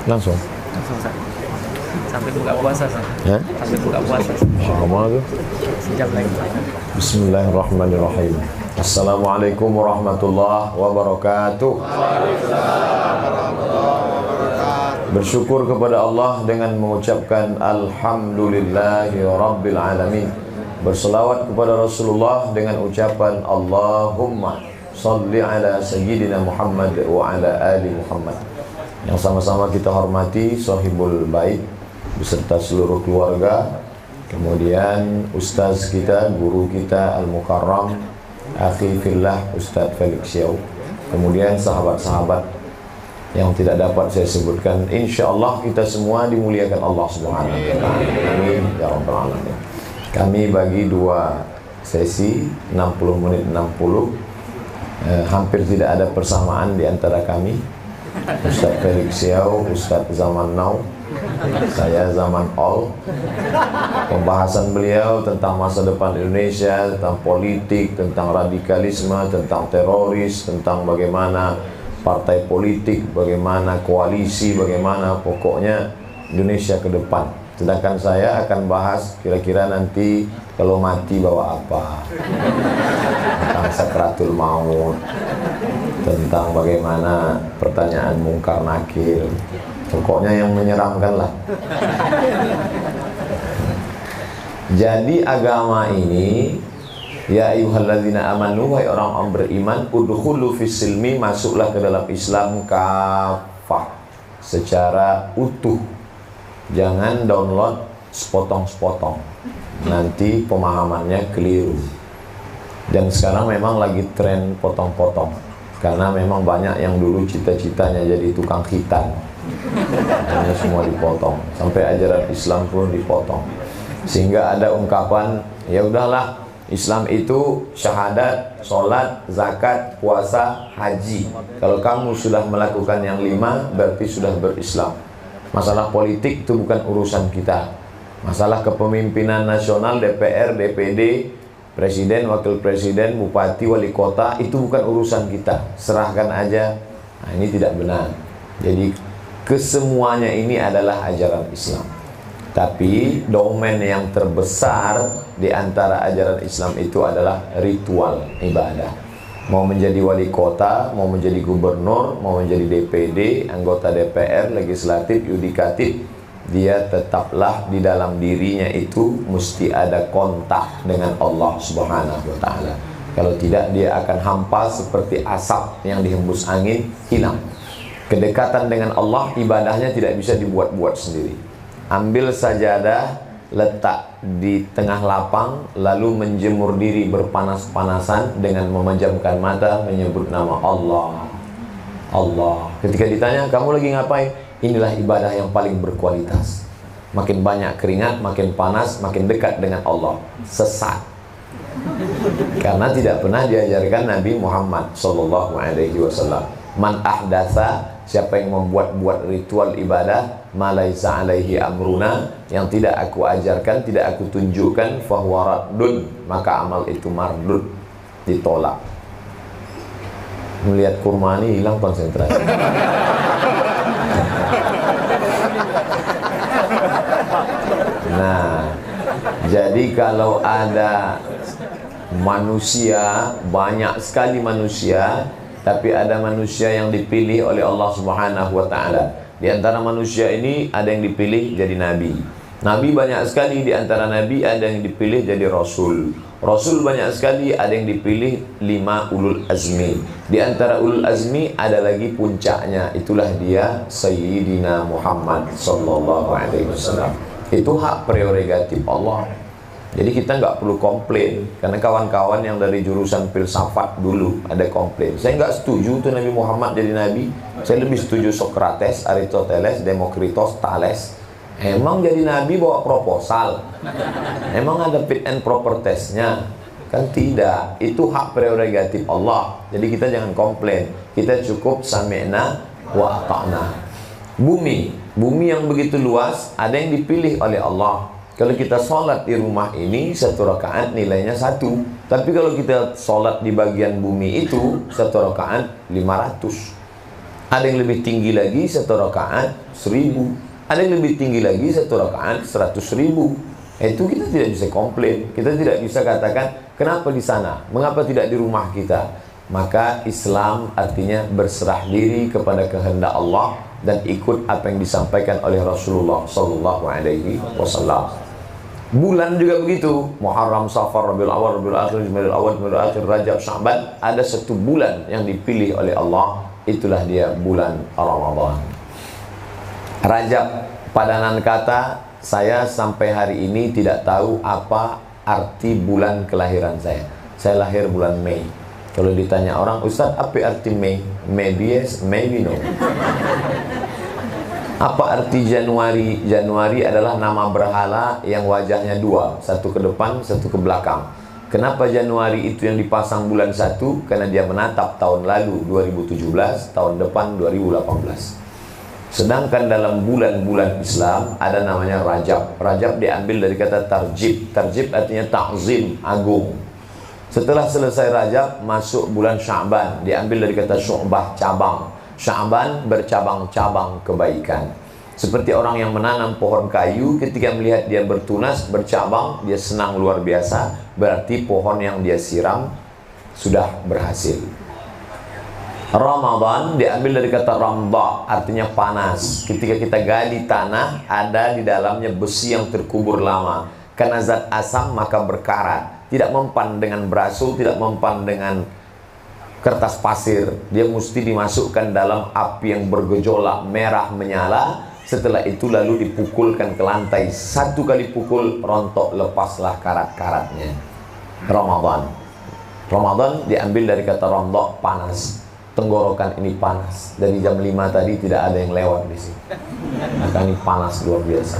Langsung. Langsung Ustaz. Sampai buka puasa Ustaz. Ya? Sampai buka puasa. Sama tuh. Sejam lagi. Bismillahirrahmanirrahim. Assalamualaikum warahmatullahi wabarakatuh. Bersyukur kepada Allah dengan mengucapkan Alhamdulillahi Rabbil Alamin. Berselawat kepada Rasulullah dengan ucapan Allahumma salli ala Sayyidina Muhammad wa ala ali Muhammad. Yang sama-sama kita hormati Sahibul Bait beserta seluruh keluarga, kemudian Ustaz kita, guru kita Al-Mukarram Akhi Fillah Ustaz Felix Xiao, kemudian sahabat-sahabat yang tidak dapat saya sebutkan. InsyaAllah kita semua dimuliakan Allah Subhanahu wa ta'ala. Amin ya rabbal alamin. Kami bagi dua sesi 60 menit 60. Hampir tidak ada persamaan di antara kami. Ustaz Felix Xiao, Ustaz zaman now, saya zaman all. Pembahasan beliau tentang masa depan Indonesia, tentang politik, tentang radikalisme, tentang teroris, tentang bagaimana partai politik, bagaimana koalisi, bagaimana pokoknya Indonesia ke depan. Sedangkan saya akan bahas kira-kira nanti kalau mati bawa apa, tentang sakratul maut, tentang bagaimana pertanyaan mungkar nakir, pokoknya yang menyeramkan lah. Jadi agama ini, ya ayyuhalladzina amanu, wahai orang-orang beriman, udkhulu fis-silmi, masuklah ke dalam Islam kafah, secara utuh. Jangan download sepotong-sepotong, nanti pemahamannya keliru. Dan sekarang memang lagi tren potong-potong, karena memang banyak yang dulu cita-citanya jadi tukang khitan, hanya semua dipotong, sampai ajaran Islam pun dipotong. Sehingga ada ungkapan, ya udahlah, Islam itu syahadat, sholat, zakat, puasa, haji. Kalau kamu sudah melakukan yang 5, berarti sudah berislam. Masalah politik itu bukan urusan kita. Masalah kepemimpinan nasional, DPR, DPD, presiden, wakil presiden, bupati, wali kota, itu bukan urusan kita. Serahkan aja. Nah, ini tidak benar. Jadi kesemuanya ini adalah ajaran Islam. Tapi domain yang terbesar di antara ajaran Islam itu adalah ritual ibadah. Mau menjadi wali kota, mau menjadi gubernur, mau menjadi DPD, anggota DPR, legislatif, yudikatif, dia tetaplah di dalam dirinya itu mesti ada kontak dengan Allah Subhanahu wa ta'ala. Kalau tidak, dia akan hampa seperti asap yang dihembus angin, hilang. Kedekatan dengan Allah, ibadahnya tidak bisa dibuat-buat sendiri. Ambil sajadah, letak di tengah lapang, lalu menjemur diri berpanas-panasan dengan memejamkan mata, menyebut nama Allah. Allah. Ketika ditanya, kamu lagi ngapain? Inilah ibadah yang paling berkualitas. Makin banyak keringat, makin panas, makin dekat dengan Allah. Sesat. Karena tidak pernah diajarkan Nabi Muhammad SAW. Man ahdatsa, siapa yang membuat-buat ritual ibadah, malaisa alaihi amruna, yang tidak aku ajarkan, tidak aku tunjukkan, fahuwa raddun, maka amal itu mardud, ditolak. Melihat kurma ini hilang konsentrasi. Nah, jadi kalau ada manusia, banyak sekali manusia, tapi ada manusia yang dipilih oleh Allah Subhanahu wa ta'ala. Di antara manusia ini ada yang dipilih jadi nabi. Nabi banyak sekali, di antara nabi ada yang dipilih jadi rasul. Rasul banyak sekali, ada yang dipilih 5 ulul azmi. Di antara ulul azmi ada lagi puncaknya, itulah dia Sayyidina Muhammad sallallahu alaihi wasallam. Itu hak prerogatif Allah. Jadi kita nggak perlu komplain, karena kawan-kawan yang dari jurusan filsafat dulu ada komplain. Saya nggak setuju tuh Nabi Muhammad jadi nabi. Saya lebih setuju Socrates, Aristoteles, Demokritos, Thales. Emang jadi nabi bawa proposal? Emang ada fit and proper testnya? Kan tidak. Itu hak prerogatif Allah. Jadi kita jangan komplain. Kita cukup sami'na wa ata'na. Bumi yang begitu luas, ada yang dipilih oleh Allah. Kalau kita sholat di rumah ini 1 rakaat nilainya 1. Tapi kalau kita sholat di bagian bumi itu 1 rakaat 500. Ada yang lebih tinggi lagi 1 rakaat 1000. Ada yang lebih tinggi lagi 1 rakaat 100.000. Itu kita tidak bisa komplain. Kita tidak bisa katakan kenapa di sana, mengapa tidak di rumah kita. Maka Islam artinya berserah diri kepada kehendak Allah dan ikut apa yang disampaikan oleh Rasulullah Sallallahu Alaihi Wasallam. Bulan juga begitu. Muharram, Safar, Rabiul Awal, Rabiul Akhir, Jumadil Awal, Jumadil Akhir, Rajab, Sya'ban. Ada satu bulan yang dipilih oleh Allah. Itulah dia bulan Ramadan. Rajab, padanan kata, saya sampai hari ini tidak tahu apa arti bulan kelahiran saya. Saya lahir bulan Mei. Kalau ditanya orang, Ustaz, apa arti Mei? Maybe yes, maybe no. Apa arti Januari? Januari adalah nama berhala yang wajahnya dua, satu ke depan, satu ke belakang. Kenapa Januari itu yang dipasang bulan 1? Karena dia menatap tahun lalu 2017, tahun depan 2018. Sedangkan dalam bulan-bulan Islam ada namanya Rajab. Rajab diambil dari kata tarjib. Tarjib artinya ta'zim, agung. Setelah selesai Rajab, masuk bulan Sya'ban. Diambil dari kata syu'bah, cabang. Sya'ban bercabang-cabang kebaikan. Seperti orang yang menanam pohon kayu, ketika melihat dia bertunas, bercabang, dia senang luar biasa. Berarti pohon yang dia siram sudah berhasil. Ramadan diambil dari kata ramda, artinya panas. Ketika kita gali tanah, ada di dalamnya besi yang terkubur lama. Karena zat asam maka berkarat. Tidak mempan dengan berasul, tidak mempan dengan kertas pasir. Dia mesti dimasukkan dalam api yang bergejolak, merah menyala. Setelah itu lalu dipukulkan ke lantai. 1 kali pukul, rontok, lepaslah karat-karatnya. Ramadan. Ramadan diambil dari kata ramda, panas. Tenggorokan ini panas. Dari jam 5 tadi tidak ada yang lewat di sini. Maka ini panas luar biasa.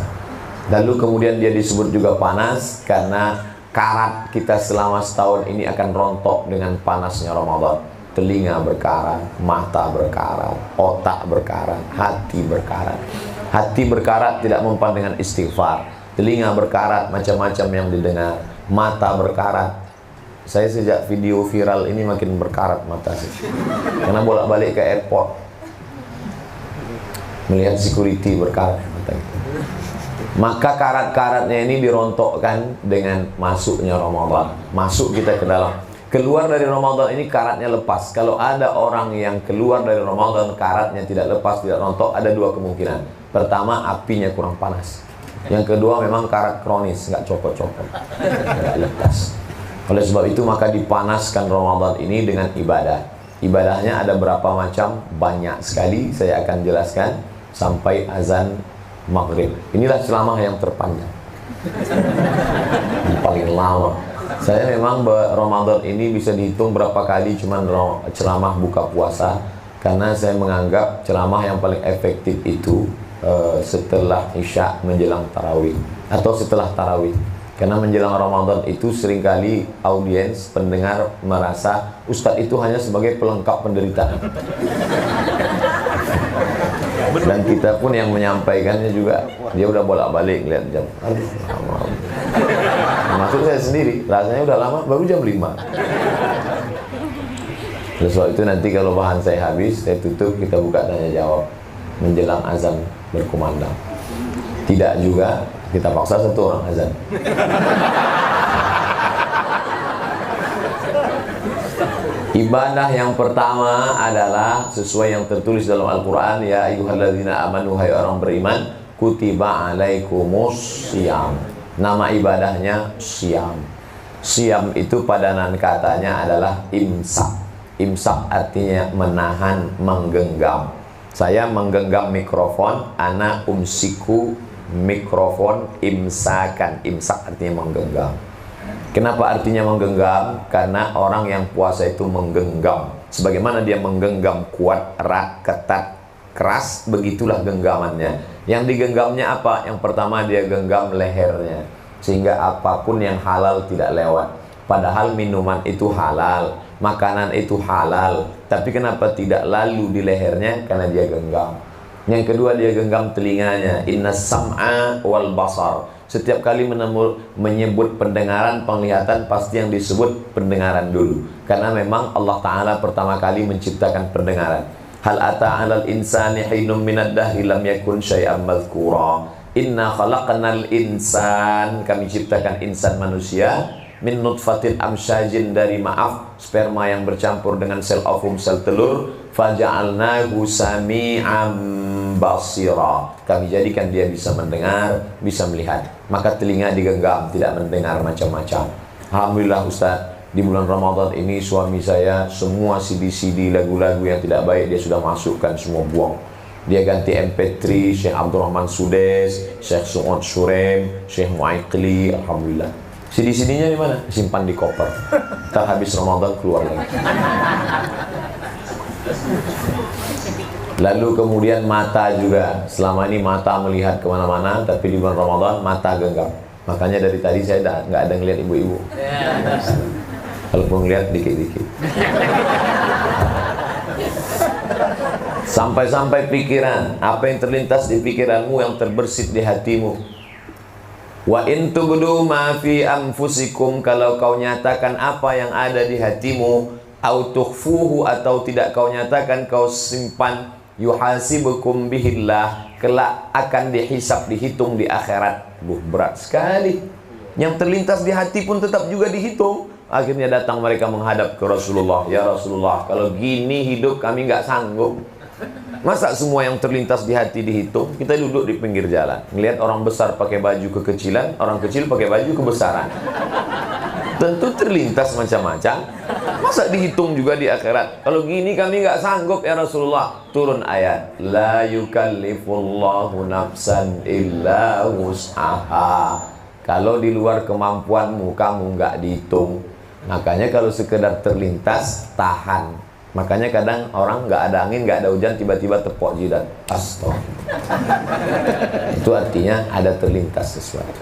Lalu kemudian dia disebut juga panas karena karat kita selama setahun ini akan rontok dengan panasnya Ramadan. Telinga berkarat, mata berkarat, otak berkarat, hati berkarat. Hati berkarat tidak mempan dengan istighfar. Telinga berkarat, macam-macam yang didengar. Mata berkarat. Saya sejak video viral ini makin berkarat mata saya. Karena bolak-balik ke airport, melihat security berkarat mata itu. Maka karat-karatnya ini dirontokkan dengan masuknya Ramadan. Masuk kita ke dalam. Keluar dari Ramadan ini karatnya lepas. Kalau ada orang yang keluar dari Ramadan karatnya tidak lepas, tidak rontok, ada 2 kemungkinan. Pertama, apinya kurang panas. Yang kedua, memang karat kronis, nggak copot-copot, nggak lepas. Oleh sebab itu maka dipanaskan Ramadan ini dengan ibadah. Ibadahnya ada berapa macam? Banyak sekali. Saya akan jelaskan sampai azan maghrib. Inilah ceramah yang terpanjang, yang paling lama. Saya memang Ramadan ini bisa dihitung berapa kali cuman ceramah buka puasa. Karena saya menganggap ceramah yang paling efektif itu setelah Isya menjelang tarawih atau setelah tarawih. Karena menjelang Ramadan itu seringkali audiens, pendengar merasa Ustadz itu hanya sebagai pelengkap penderitaan. Dan kita pun yang menyampaikannya juga, dia udah bolak-balik lihat jam. Aduh, lama. Termasuk saya sendiri, rasanya udah lama, baru jam 5. Oleh sebab itu nanti kalau bahan saya habis, saya tutup, kita buka tanya jawab menjelang azan berkumandang. Tidak juga, kita paksa 1 orang azan. Ibadah yang pertama adalah sesuai yang tertulis dalam Al-Quran. Ya ayyuhalladzina amanu, hai orang beriman, kutiba alaikumus syiyam. Nama ibadahnya syiyam. Syiyam itu padanan katanya adalah imsak. Imsak artinya menahan, menggenggam. Saya menggenggam mikrofon, ana umsiku mikrofon imsakan. Imsak artinya menggenggam. Kenapa artinya menggenggam? Karena orang yang puasa itu menggenggam. Sebagaimana dia menggenggam kuat, erat, ketat, keras, begitulah genggamannya. Yang digenggamnya apa? Yang pertama dia genggam lehernya, sehingga apapun yang halal tidak lewat. Padahal minuman itu halal, makanan itu halal, tapi kenapa tidak lalu di lehernya? Karena dia genggam. Yang kedua dia genggam telinganya. Inna sam'a wal basar. Setiap kali menyebut pendengaran, penglihatan, pasti yang disebut pendengaran dulu. Karena memang Allah Ta'ala pertama kali menciptakan pendengaran. Hal ata 'alal insani hinum minad dahri lam yakun syai'an madhkura. Inna khalaqnal insan, kami ciptakan insan manusia min nutfatin amsyajin, dari sperma yang bercampur dengan sel ovum, sel telur. Faja'alnahu sami'an basira, kami jadikan dia bisa mendengar, bisa melihat. Maka telinga digenggam, tidak mendengar macam-macam. Alhamdulillah Ustaz, di bulan Ramadan ini suami saya semua CD-CD lagu-lagu yang tidak baik dia sudah masukkan, semua buang. Dia ganti MP3 Syekh Abdurrahman Sudes, Syekh Su'ud Surem, Syekh Mu'aikli. Alhamdulillah. CD-CD-nya di mana? Simpan di koper. Tak habis Ramadan keluar lagi. Lalu kemudian mata juga. Selama ini mata melihat kemana-mana, tapi di bulan Ramadan mata genggam. Makanya dari tadi saya nggak ada ngeliat ibu-ibu. Kalaupun ngeliat dikit-dikit. Sampai-sampai pikiran, apa yang terlintas di pikiranmu yang terbersit di hatimu. Wa in tubdu ma fi anfusikum, kalau kau nyatakan apa yang ada di hatimu, au tukhfuhu, atau tidak kau nyatakan, kau simpan, yuhasibukum bihillah, kelak akan dihisab, dihitung di akhirat. Berat sekali. Yang terlintas di hati pun tetap juga dihitung. Akhirnya datang mereka menghadap ke Rasulullah. Ya Rasulullah, kalau gini hidup kami nggak sanggup. Masa semua yang terlintas di hati dihitung? Kita duduk di pinggir jalan, ngelihat orang besar pakai baju kekecilan, orang kecil pakai baju kebesaran. Tentu terlintas macam-macam. Masa dihitung juga di akhirat? Kalau gini kami nggak sanggup ya Rasulullah. Turun ayat, la yukallifullahu nafsan illa wus'aha. Kalau di luar kemampuanmu, kamu nggak dihitung. Makanya kalau sekedar terlintas, tahan. Makanya kadang orang nggak ada angin, nggak ada hujan, tiba-tiba tepok jidat. Astagfirullah. Itu artinya ada terlintas sesuatu.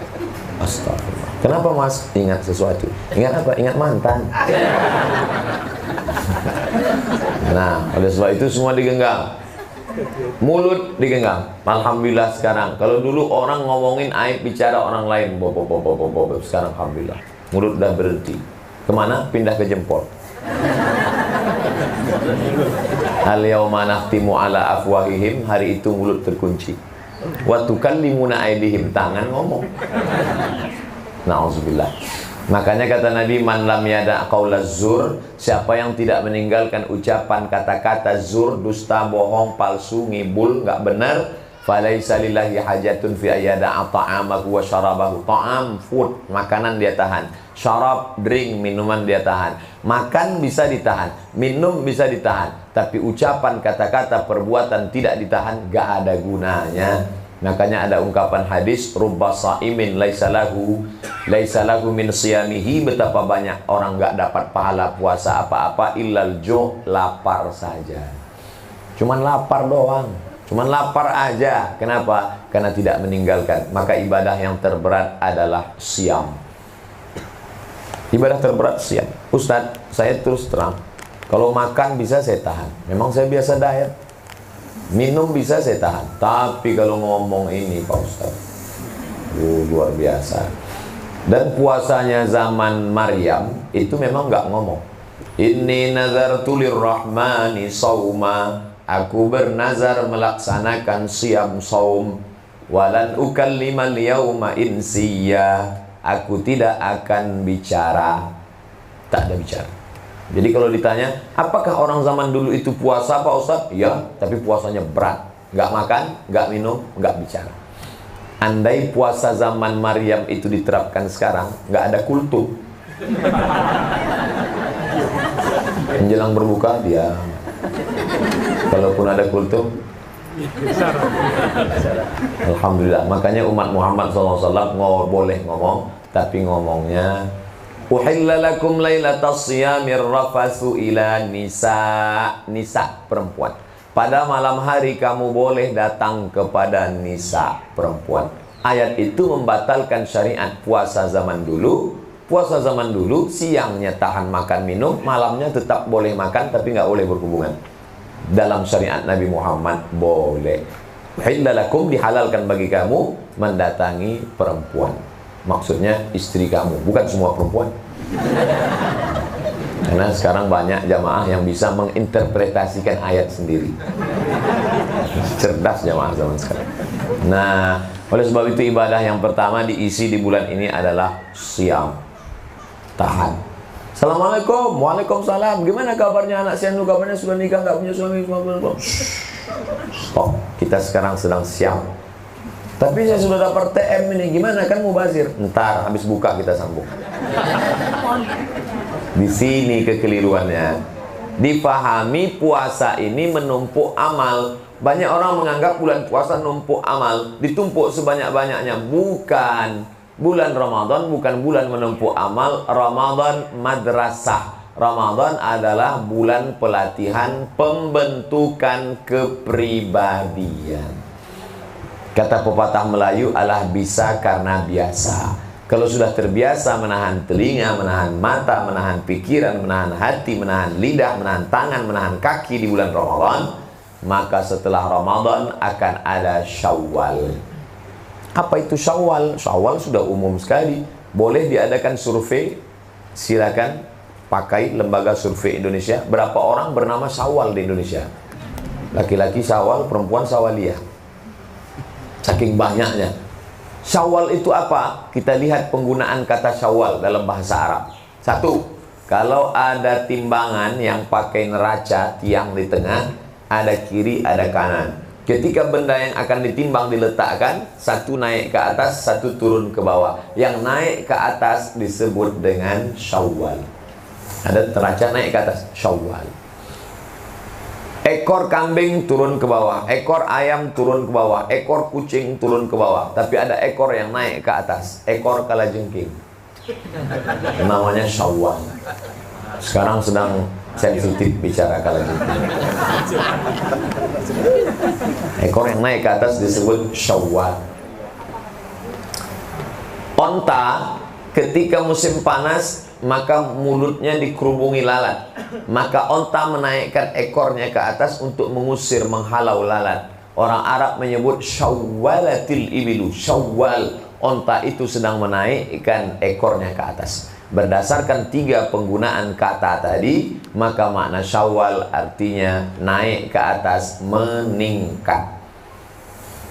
Astagfirullah. Kenapa mas ingat sesuatu? Ingat apa? Ingat mantan. Nah, oleh sebab itu semua digenggam. Mulut digenggam. Alhamdulillah sekarang. Kalau dulu orang ngomongin aib bicara orang lain, sekarang alhamdulillah mulut udah berhenti. Kemana? Pindah ke jempol. Al-yawma nakhtimu ala afwahihim, hari itu mulut terkunci. Wa tukallimuna aydihim, tangan ngomong. Na'udzubillah. Makanya kata Nabi, man lam yada' qaulaz zur, siapa yang tidak meninggalkan ucapan kata-kata zur, dusta, bohong, palsu, ngibul, nggak benar, falaisa lillahi hajatun fi ayyada'a ta'amahu wa syarabahu. Ta'am, food, makanan dia tahan. Syarab, drink, minuman dia tahan. Makan bisa ditahan, minum bisa ditahan, tapi ucapan, kata-kata, perbuatan tidak ditahan, gak ada gunanya. Makanya ada ungkapan hadis, rubba sa'imin laisa lahu min siyamihi, betapa banyak orang gak dapat pahala puasa apa-apa illal ju', lapar saja. Cuman lapar doang. Cuman lapar aja. Kenapa? Karena tidak meninggalkan. Maka ibadah yang terberat adalah siam. Ibadah terberat siam. Ustadz, saya terus terang, kalau makan bisa saya tahan. Memang saya biasa diet. Minum bisa saya tahan. Tapi kalau ngomong ini Pak Ustadz, luar biasa. Dan puasanya zaman Maryam itu memang nggak ngomong. Inni nazartu lirrahmani sauma, aku bernazar melaksanakan siam saum. Walan ukallimal yauma insiya, aku tidak akan bicara. Tak ada bicara. Jadi kalau ditanya, apakah orang zaman dulu itu puasa Pak Ustadz? Ya, tapi puasanya berat. Nggak makan, nggak minum, nggak bicara. Andai puasa zaman Maryam itu diterapkan sekarang, nggak ada kultum. Menjelang berbuka, dia. Kalaupun ada kultum, alhamdulillah. Makanya umat Muhammad SAW boleh ngomong, tapi ngomongnya uhilla lakum lailatas siyamir rafathu ila nisa, perempuan. Pada malam hari kamu boleh datang kepada nisa, perempuan. Ayat itu membatalkan syariat puasa zaman dulu. Puasa zaman dulu siangnya tahan makan minum, malamnya tetap boleh makan tapi nggak boleh berhubungan. Dalam syariat Nabi Muhammad boleh. Uhilla lakum, dihalalkan bagi kamu mendatangi perempuan. Maksudnya istri kamu, bukan semua perempuan. Karena sekarang banyak jamaah yang bisa menginterpretasikan ayat sendiri. Cerdas jamaah zaman sekarang. Nah, oleh sebab itu ibadah yang pertama diisi di bulan ini adalah siam. Tahan. Assalamualaikum, waalaikumsalam. Gimana kabarnya anak sianu? Kabarnya sudah nikah, nggak punya suami? Stop. Kita sekarang sedang siam. Tapi saya sudah dapat TM ini. Gimana kan mubazir? Ntar habis buka kita sambung. Di sini kekeliruannya. Dipahami puasa ini menumpuk amal. Banyak orang menganggap bulan puasa numpuk amal, ditumpuk sebanyak-banyaknya. Bukan. Bulan Ramadan bukan bulan menumpuk amal. Ramadan madrasah. Ramadan adalah bulan pelatihan pembentukan kepribadian. Kata pepatah Melayu, alah bisa karena biasa. Kalau sudah terbiasa menahan telinga, menahan mata, menahan pikiran, menahan hati, menahan lidah, menahan tangan, menahan kaki di bulan Ramadan, maka setelah Ramadan akan ada Syawal. Apa itu Syawal? Syawal sudah umum sekali. Boleh diadakan survei. Silakan pakai lembaga survei Indonesia. Berapa orang bernama Syawal di Indonesia? Laki-laki Syawal, perempuan Syawaliyah. Saking banyaknya. Syawal itu apa? Kita lihat penggunaan kata Syawal dalam bahasa Arab. Satu, kalau ada timbangan yang pakai neraca, tiang di tengah, ada kiri, ada kanan. Ketika benda yang akan ditimbang diletakkan, satu naik ke atas, satu turun ke bawah. Yang naik ke atas disebut dengan Syawal. Ada neraca naik ke atas, Syawal. Ekor kambing turun ke bawah, ekor ayam turun ke bawah, ekor kucing turun ke bawah. Tapi ada ekor yang naik ke atas, ekor kalajengking. Namanya Syawal. Sekarang sedang sensitif bicara kalajengking. Ekor yang naik ke atas disebut Syawal. Onta ketika musim panas maka mulutnya dikerubungi lalat. Maka onta menaikkan ekornya ke atas untuk mengusir, menghalau lalat. Orang Arab menyebut syawwalatil ibilu. Syawwal, onta itu sedang menaikkan ekornya ke atas. Berdasarkan tiga penggunaan kata tadi, maka makna Syawal artinya naik ke atas, meningkat.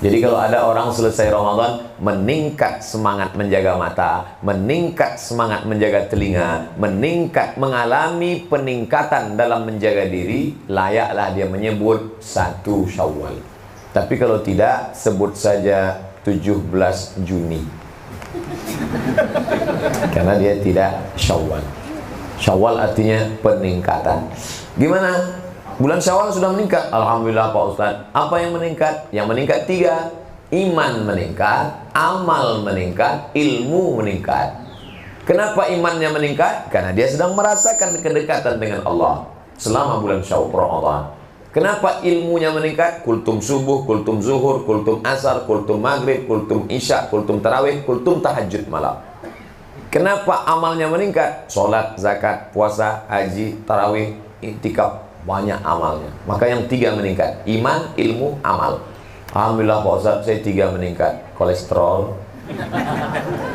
Jadi kalau ada orang selesai Ramadan meningkat semangat menjaga mata, meningkat semangat menjaga telinga, meningkat mengalami peningkatan dalam menjaga diri, layaklah dia menyebut 1 Syawal. Tapi kalau tidak, sebut saja 17 Juni. Karena dia tidak Syawal. Syawal artinya peningkatan. Gimana? Bulan Syawal sudah meningkat. Alhamdulillah Pak Ustadz. Apa yang meningkat? Yang meningkat 3. Iman meningkat, amal meningkat, ilmu meningkat. Kenapa imannya meningkat? Karena dia sedang merasakan kedekatan dengan Allah selama bulan Syawal Ramadan. Kenapa ilmunya meningkat? Kultum subuh, kultum zuhur, kultum asar, kultum maghrib, kultum isya, kultum tarawih, kultum tahajud malam. Kenapa amalnya meningkat? Sholat, zakat, puasa, haji, tarawih, iktikaf. Banyak amalnya. Maka yang 3 meningkat. Iman, ilmu, amal. Alhamdulillah Pak Ustadz, saya 3 meningkat. Kolesterol,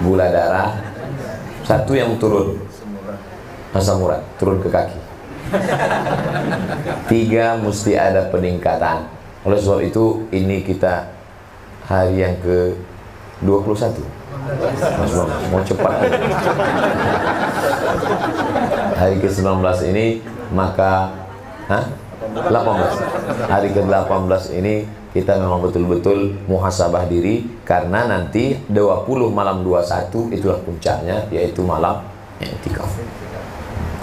gula darah. 1 yang turun, asam urat, turun ke kaki. 3 mesti ada peningkatan. Oleh sebab itu, ini kita hari yang ke-21. Mas Bang, mau cepat. Hari ke-19 ini, maka 18. Hari ke-18 ini kita memang betul-betul muhasabah diri, karena nanti 20 malam 21 itulah puncaknya, yaitu malam i'tikaf.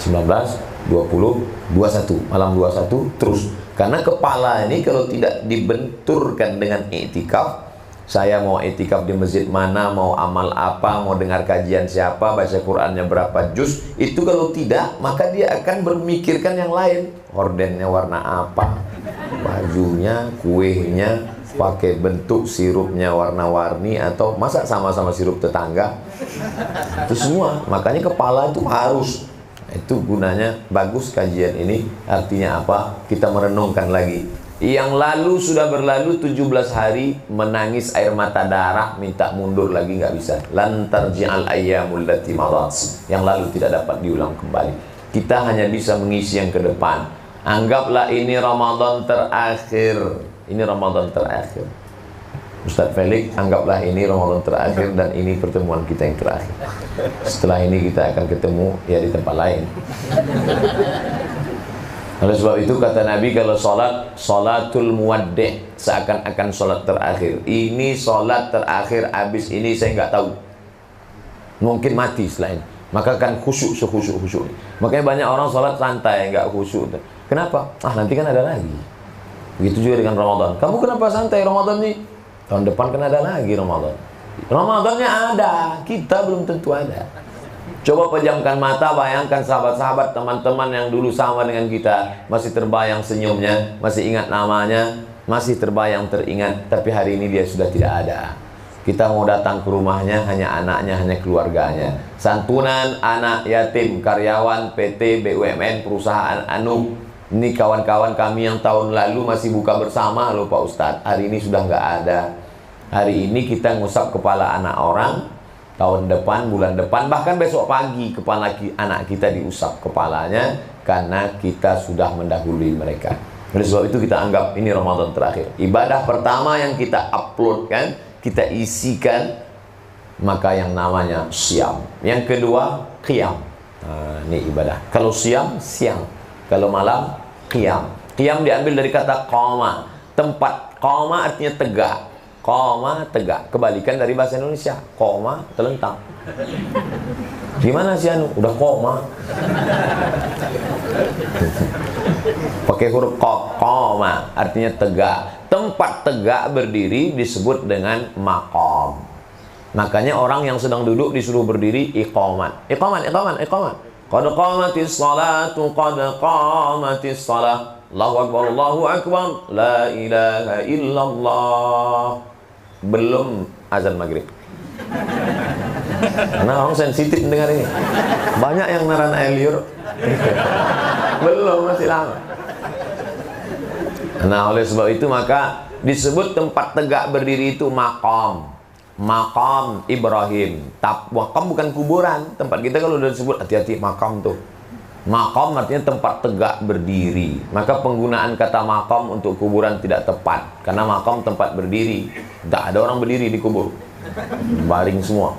19, 20, 21. Malam 21 terus. Karena kepala ini kalau tidak dibenturkan dengan i'tikaf, saya mau i'tikaf di masjid mana, mau amal apa, mau dengar kajian siapa, baca Qur'annya berapa juz, itu kalau tidak, maka dia akan bermikirkan yang lain. Hordennya warna apa, bajunya, kuehnya, pakai bentuk sirupnya warna-warni, atau masa sama-sama sirup tetangga. Itu semua. Makanya kepala itu harus. Itu gunanya bagus kajian ini. Artinya apa? Kita merenungkan lagi. Yang lalu sudah berlalu 17 hari, menangis air mata darah, minta mundur lagi nggak bisa. Lan tarji'al ayyamul lati madat. Yang lalu tidak dapat diulang kembali. Kita hanya bisa mengisi yang ke depan. Anggaplah ini Ramadan terakhir. Ini Ramadan terakhir. Ustadz Felix, anggaplah ini Ramadan terakhir dan ini pertemuan kita yang terakhir. Setelah ini kita akan ketemu ya di tempat lain. Oleh sebab itu kata Nabi, kalau sholat, sholatul muwaddi', seakan-akan sholat terakhir. Ini sholat terakhir, habis ini saya nggak tahu. Mungkin mati selain. Maka kan khusyuk sekhusyuk-khusyuk. Makanya banyak orang sholat santai, nggak khusyuk. Kenapa? Nanti kan ada lagi. Begitu juga dengan Ramadan. Kamu kenapa santai Ramadan nih? Tahun depan kan ada lagi Ramadan. Ramadannya ada, kita belum tentu ada. Coba pejamkan mata, bayangkan sahabat-sahabat, teman-teman yang dulu sama dengan kita, masih terbayang senyumnya, masih ingat namanya, masih terbayang teringat, tapi hari ini dia sudah tidak ada. Kita mau datang ke rumahnya, hanya anaknya, hanya keluarganya. Santunan anak yatim, karyawan PT, BUMN, perusahaan anu. Ini kawan-kawan kami yang tahun lalu masih buka bersama loh Pak Ustadz. Hari ini sudah nggak ada. Hari ini kita ngusap kepala anak orang. Tahun depan, bulan depan, bahkan besok pagi kepala anak kita diusap kepalanya, karena kita sudah mendahului mereka. Oleh sebab itu kita anggap ini Ramadan terakhir. Ibadah pertama yang kita uploadkan, kita isikan, maka yang namanya siam. Yang kedua, qiyam. Ini ibadah. Kalau siam, siang. Kalau malam, qiyam. Qiyam diambil dari kata qama. Tempat. Qama artinya tegak. Qama tegak. Kebalikan dari bahasa Indonesia. Qoma telentang. Gimana sih anu? Udah qoma. Pakai huruf qaf. Qoma artinya tegak. Tempat tegak berdiri disebut dengan maqam. Makanya orang yang sedang duduk disuruh berdiri iqamat. Iqamat. Qad qamatis salatu, qad qamatis salah. Allahu akbar, Allahu akbar, la ilaha illallah. Belum azan maghrib. Karena orang sensitif mendengar ini. Banyak yang naran air liur. Belum, masih lama. Nah, oleh sebab itu maka disebut tempat tegak berdiri itu maqam. Maqam Ibrahim. Maqam bukan kuburan. Tempat kita kalau udah disebut hati-hati makam tuh. Maqam artinya tempat tegak berdiri. Maka penggunaan kata maqam untuk kuburan tidak tepat. Karena maqam tempat berdiri. Tidak ada orang berdiri di kubur. Baring semua.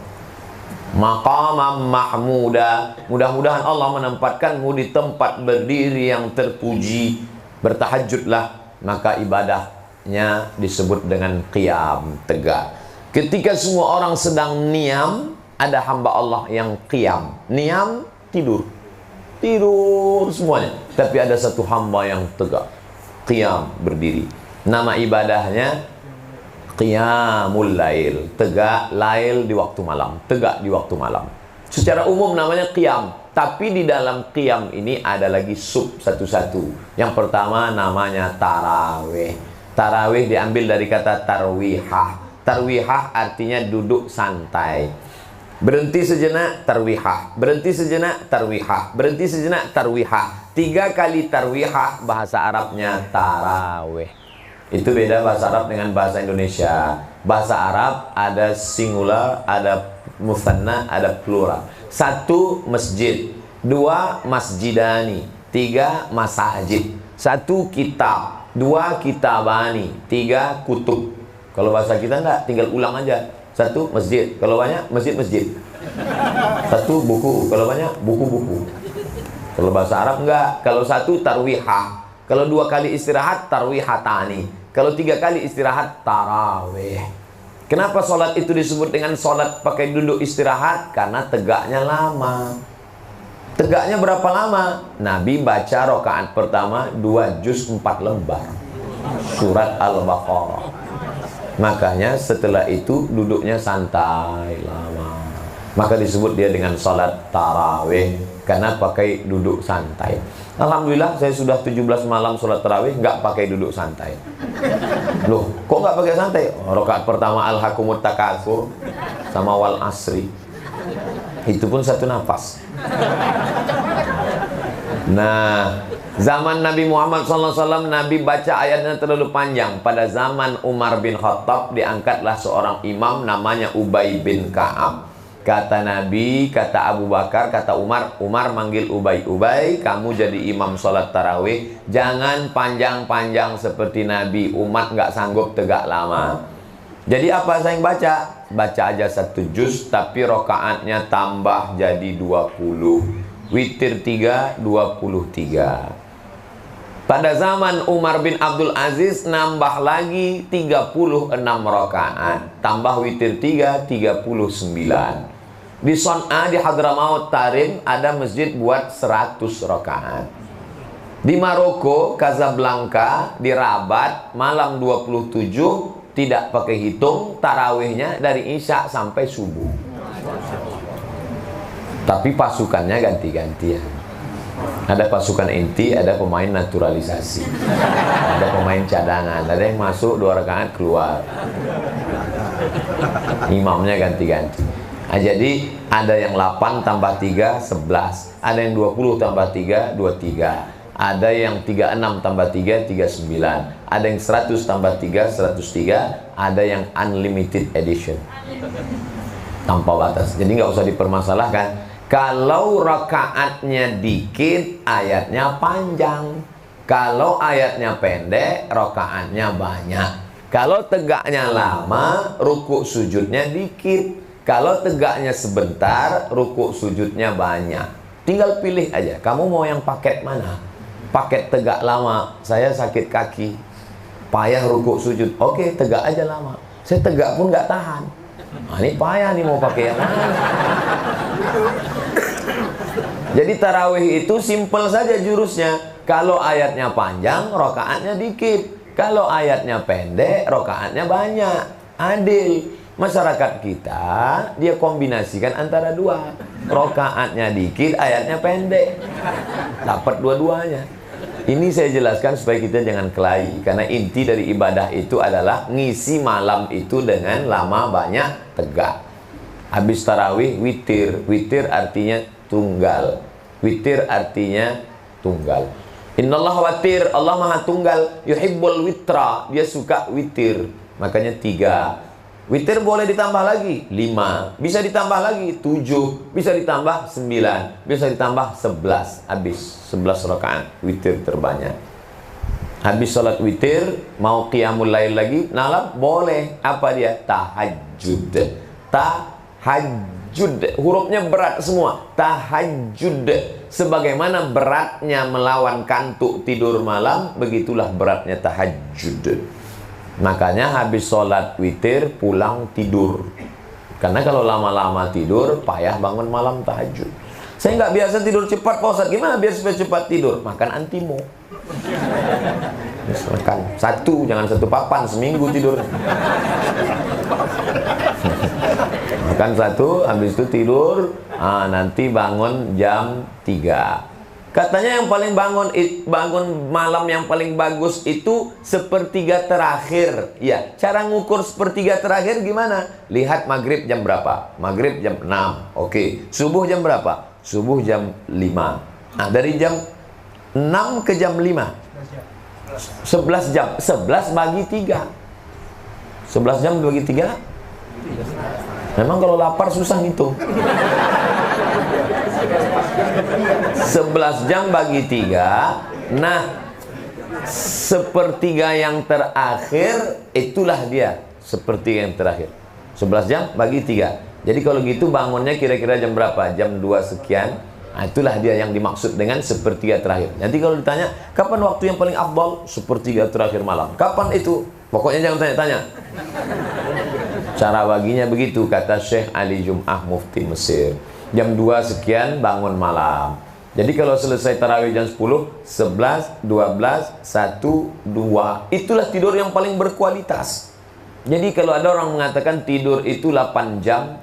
Maqamam mahmuda. Mudah-mudahan Allah menempatkanmu di tempat berdiri yang terpuji. Bertahajudlah. Maka ibadahnya disebut dengan qiyam, tegak. Ketika semua orang sedang niam, ada hamba Allah yang qiyam. Niam, tidur. Tidur semuanya. Tapi ada satu hamba yang tegak. Qiyam, berdiri. Nama ibadahnya qiyamul lail. Tegak lail di waktu malam. Tegak di waktu malam. Secara umum namanya qiyam. Tapi di dalam qiyam ini ada lagi sub satu-satu. Yang pertama namanya tarawih. Tarawih diambil dari kata tarwihah. Tarwihah artinya duduk santai. Berhenti sejenak, tarwihah. Berhenti sejenak, tarwihah. Berhenti sejenak, tarwihah. 3 kali tarwihah, bahasa Arabnya tarawih. Itu beda bahasa Arab dengan bahasa Indonesia. Bahasa Arab ada singular, ada musanna, ada plural. 1 masjid, 2 masjidani, 3 masajid. 1 kitab, 2 kitabani, 3 kutub. Kalau bahasa kita enggak, tinggal ulang aja. 1 masjid, kalau banyak masjid-masjid. 1 buku, kalau banyak buku-buku. Kalau bahasa Arab enggak. Kalau 1 tarwihah. Kalau 2 kali istirahat tarwihatani. Kalau 3 kali istirahat tarawih. Kenapa sholat itu disebut dengan sholat pakai duduk istirahat? Karena tegaknya lama. Tegaknya berapa lama? Nabi baca rakaat pertama 2 juz 4 lembar surat Al-Baqarah. Makanya setelah itu duduknya santai lama. Maka disebut dia dengan salat tarawih, karena pakai duduk santai. Alhamdulillah saya sudah 17 malam salat tarawih nggak pakai duduk santai. Loh, kok nggak pakai santai? Rakaat pertama Al-Hakumut Takatsur sama Wal Asri. Itu pun 1 nafas. Nah, zaman Nabi Muhammad SAW, Nabi baca ayatnya terlalu panjang. Pada zaman Umar bin Khattab diangkatlah seorang imam namanya Ubay bin Ka'ab. Kata Nabi, kata Abu Bakar, kata Umar. Umar manggil Ubay, Ubay, kamu jadi imam sholat tarawih, jangan panjang-panjang seperti Nabi. Umat nggak sanggup tegak lama. Jadi apa saya yang baca? Baca aja 1 juz, tapi rokaatnya tambah jadi 20. Witir 3, 23. Pada zaman Umar bin Abdul Aziz nambah lagi 36 rakaat, tambah witir 3, 39. Di Son'a di Hadramaut Tarim ada masjid buat 100 rakaat. Di Maroko, Casablanca, di Rabat malam 27 tidak pakai hitung, tarawihnya dari Isya sampai subuh. Tapi pasukannya ganti-gantian. Ada pasukan inti, ada pemain naturalisasi, ada pemain cadangan, ada yang masuk 2 rakaat keluar. Imamnya ganti-ganti. Nah, jadi ada yang 8 tambah 3, 11. Ada yang 20 tambah 3, 23. Ada yang 36 tambah 3, 39. Ada yang 100 tambah 3, 103. Ada yang unlimited edition, tanpa batas. Jadi nggak usah dipermasalahkan. Kalau rakaatnya dikit, ayatnya panjang. Kalau ayatnya pendek, rakaatnya banyak. Kalau tegaknya lama, rukuk sujudnya dikit. Kalau tegaknya sebentar, rukuk sujudnya banyak. Tinggal pilih aja, kamu mau yang paket mana? Paket tegak lama, saya sakit kaki, payah rukuk sujud. Oke, tegak aja lama. Saya tegak pun nggak tahan. Nah, ini payah nih, mau pakai yang mana? Jadi tarawih itu simpel saja jurusnya. Kalau ayatnya panjang, rokaatnya dikit. Kalau ayatnya pendek, rokaatnya banyak. Adil. Masyarakat kita, dia kombinasikan antara dua. Rokaatnya dikit, ayatnya pendek. Dapat dua-duanya. Ini saya jelaskan supaya kita jangan kelahi. Karena inti dari ibadah itu adalah ngisi malam itu dengan lama, banyak, tegak. Habis tarawih, witir. Witir artinya tunggal. Witir artinya tunggal. Innallah watir, Allah maha tunggal. Yuhibbul witra, dia suka witir. Makanya 3. Witir boleh ditambah lagi 5, bisa ditambah lagi 7, bisa ditambah 9, bisa ditambah 11. Habis 11 rakaat witir terbanyak. Habis sholat witir, mau qiyamul lail lagi, malam boleh. Apa dia? Tahajud. Tahajud, hurufnya berat semua. Tahajud. Sebagaimana beratnya melawan kantuk tidur malam, begitulah beratnya tahajud. Makanya habis sholat witir pulang tidur. Karena kalau lama-lama tidur, payah bangun malam tahajud. Saya nggak biasa tidur cepat, Pak Ustadz. Gimana biar supaya cepat tidur? Makan antimo. Makan 1, jangan 1 papan, seminggu tidur. Makan 1, habis itu tidur. Nanti bangun jam 3. Katanya yang paling bangun malam yang paling bagus itu sepertiga terakhir. Ya, cara ngukur sepertiga terakhir gimana? Lihat maghrib jam berapa? Maghrib jam 6. Oke. Subuh jam berapa? Subuh jam 5. Nah, dari jam 6 ke jam 5. 11 jam. 11 bagi 3. 11 jam bagi 3? Memang kalau lapar susah ngitung. 11 jam bagi 3. Nah, sepertiga yang terakhir itulah dia, sepertiga yang terakhir. 11 jam bagi 3. Jadi kalau gitu bangunnya kira-kira jam berapa? Jam 2 sekian. Nah, itulah dia yang dimaksud dengan sepertiga terakhir. Nanti kalau ditanya, kapan waktu yang paling afdal? Sepertiga terakhir malam. Kapan itu? Pokoknya jangan tanya-tanya. Cara baginya begitu, kata Syekh Ali Jum'ah Mufti Mesir. Jam 2 sekian bangun malam. Jadi kalau selesai tarawih jam 10, 11, 12, 1, 2. Itulah tidur yang paling berkualitas. Jadi kalau ada orang mengatakan tidur itu 8 jam,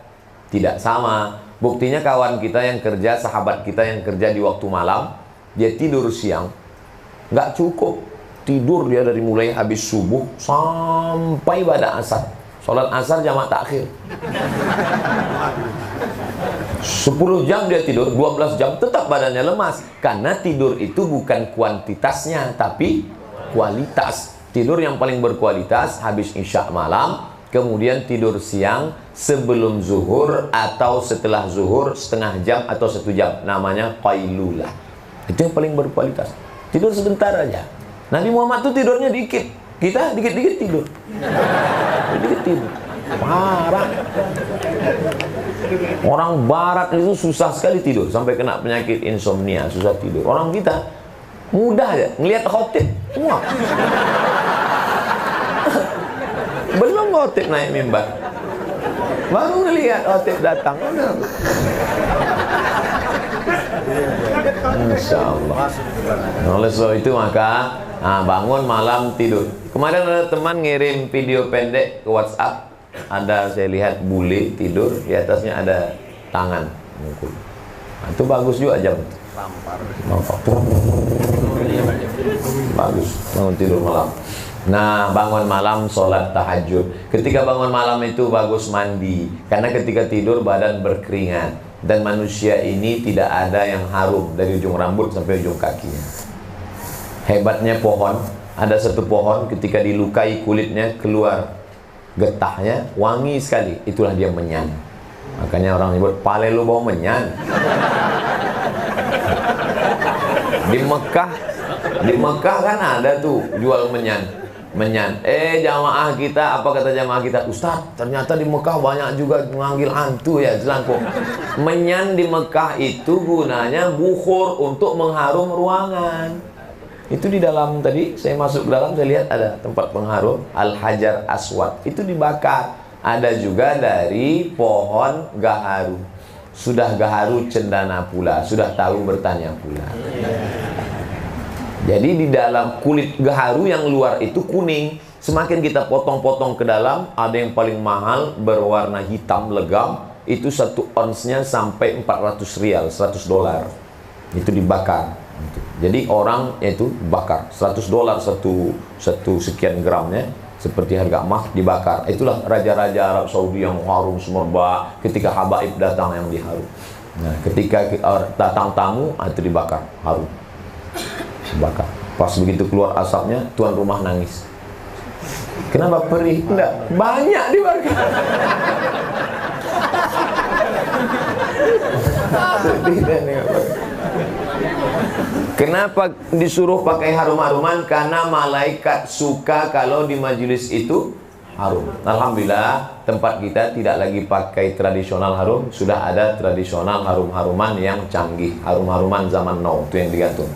tidak sama. Buktinya kawan kita yang kerja, sahabat kita yang kerja di waktu malam, dia tidur siang. Nggak cukup. Tidur dia dari mulai habis subuh sampai pada asar. Sholat asar jamak takhir. 10 jam dia tidur, 12 jam tetap badannya lemas. Karena tidur itu bukan kuantitasnya, tapi kualitas. Tidur yang paling berkualitas habis isya malam, kemudian tidur siang sebelum zuhur atau setelah zuhur setengah jam atau 1 jam, namanya qailulah. Itu yang paling berkualitas. Tidur sebentar aja. Nabi Muhammad tuh tidurnya dikit, kita dikit-dikit tidur. Dikit tidur. Parah. Orang barat itu susah sekali tidur, sampai kena penyakit insomnia, susah tidur. Orang kita mudah aja, ngelihat khotib semua. Belum khotib naik mimbar, baru ngelihat khotib datang. Insya Allah. Oleh sebab itu maka bangun malam tidur. Kemarin ada teman ngirim video pendek ke WhatsApp. Ada saya lihat bule tidur, di atasnya ada tangan mukul. Itu bagus juga jam. Bagus bangun tidur malam. Nah, bangun malam sholat tahajud. Ketika bangun malam itu bagus mandi, karena ketika tidur badan berkeringat. Dan manusia ini tidak ada yang harum dari ujung rambut sampai ujung kakinya. Hebatnya pohon, ada satu pohon ketika dilukai kulitnya keluar getahnya, wangi sekali. Itulah dia menyan. Makanya orang nyebut, pale lu bau menyan. Di Mekah kan ada tuh jual menyan. Jamaah kita, apa kata jamaah kita? Ustaz, ternyata di Mekah banyak juga manggil hantu ya, jelangkung. Menyan di Mekah itu gunanya bukhur untuk mengharum ruangan. Itu di dalam tadi, saya masuk ke dalam, saya lihat ada tempat pengharum, Al-Hajar Aswad. Itu dibakar. Ada juga dari pohon gaharu. Sudah gaharu cendana pula, sudah tahu bertanya pula. Jadi di dalam kulit gaharu yang luar itu kuning. Semakin kita potong-potong ke dalam, ada yang paling mahal berwarna hitam legam. Itu 1 onsnya sampai 400 rial, 100 dolar. Itu dibakar. Jadi orang itu bakar 100 dolar satu sekian gramnya, seperti harga emas dibakar. Itulah raja-raja Arab Saudi yang harum semerbak ketika habaib datang yang diharum. Nah, ketika datang tamu itu dibakar, harum. Bakar. Pas begitu keluar asapnya, tuan rumah nangis. Kenapa perih? Enggak, banyak dibakar. Kenapa disuruh pakai harum-haruman? Karena malaikat suka kalau di majelis itu harum. Alhamdulillah tempat kita tidak lagi pakai tradisional harum, sudah ada tradisional harum-haruman yang canggih, harum-haruman zaman now itu yang digantung.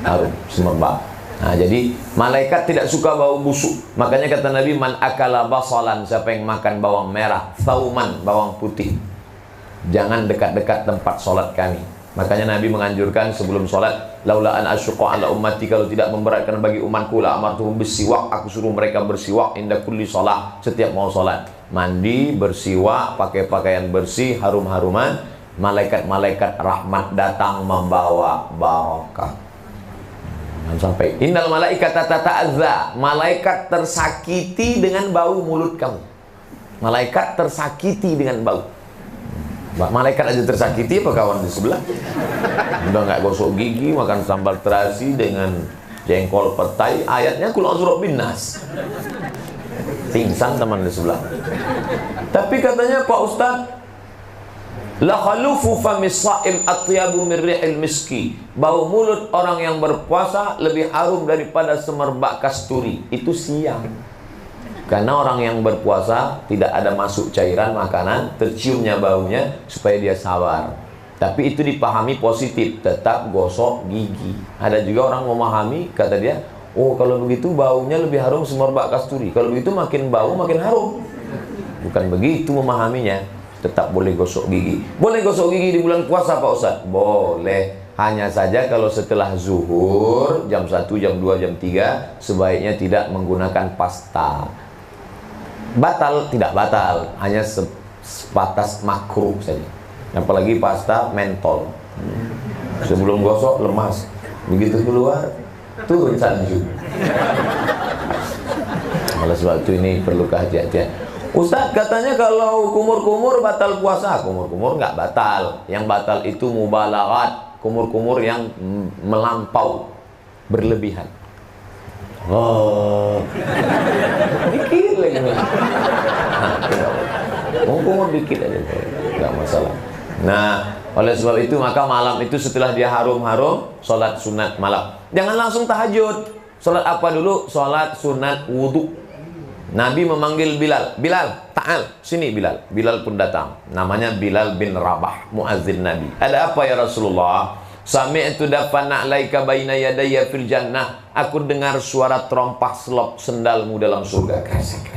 Harum semerbak. Nah, jadi malaikat tidak suka bau busuk. Makanya kata Nabi, man akala basalan, siapa yang makan bawang merah, thauman, bawang putih, jangan dekat-dekat tempat sholat kami. Makanya Nabi menganjurkan sebelum sholat, laula an asyqa ala ummati, kalau tidak memberatkan bagi umatku, la amartuhum bisiwak, aku suruh mereka bersiwak inda kulli sholat, setiap mau sholat. Mandi, bersiwak, pakai pakaian bersih, harum-haruman. Malaikat-malaikat rahmat datang membawa barakah. Sampai innal malaikata tata'azza, malaikat tersakiti dengan bau mulut kamu. Malaikat tersakiti dengan bau. Malaikat aja tersakiti, apa kawan di sebelah? Udah nggak gosok gigi, makan sambal terasi dengan jengkol petai, ayatnya kul a'udzu binnas. Pingsan teman di sebelah. Tapi katanya Pak Ustaz, la khalufu famis sha'im atyabu min rihil miski, bau mulut orang yang berpuasa lebih harum daripada semerbak kasturi. Itu siang. Karena orang yang berpuasa tidak ada masuk cairan makanan, terciumnya baunya supaya dia sabar. Tapi itu dipahami positif, tetap gosok gigi. Ada juga orang memahami, kata dia, oh kalau begitu baunya lebih harum semerbak kasturi, kalau begitu makin bau makin harum. Bukan begitu memahaminya. Tetap boleh gosok gigi. Boleh gosok gigi di bulan puasa Pak Ustaz? Boleh. Hanya saja kalau setelah zuhur, jam 1, jam 2, jam 3, sebaiknya tidak menggunakan pasta. Batal, tidak batal, hanya sebatas makruh saja. Apalagi pasta mentol. Sebelum gosok lemas, begitu keluar turun salju. Oleh sebab itu ini perlu kehati-hatian. Ustaz katanya kalau kumur-kumur batal puasa. Kumur-kumur nggak batal. Yang batal itu mubalaghat, kumur-kumur yang melampau, berlebihan. Oh. Nah, ngomong dikit aja, nggak masalah. Nah, oleh sebab itu maka malam itu setelah dia harum-harum, sholat sunat malam. Jangan langsung tahajud. Sholat apa dulu? Sholat sunat wudhu. Nabi memanggil Bilal. Bilal, ta'al, sini Bilal. Bilal pun datang. Namanya Bilal bin Rabah, muazzin Nabi. Ada apa ya Rasulullah? Sami'tu dafana alaika baina yadayya fil jannah. Aku dengar suara terompah selop sendalmu dalam surga. Kresek.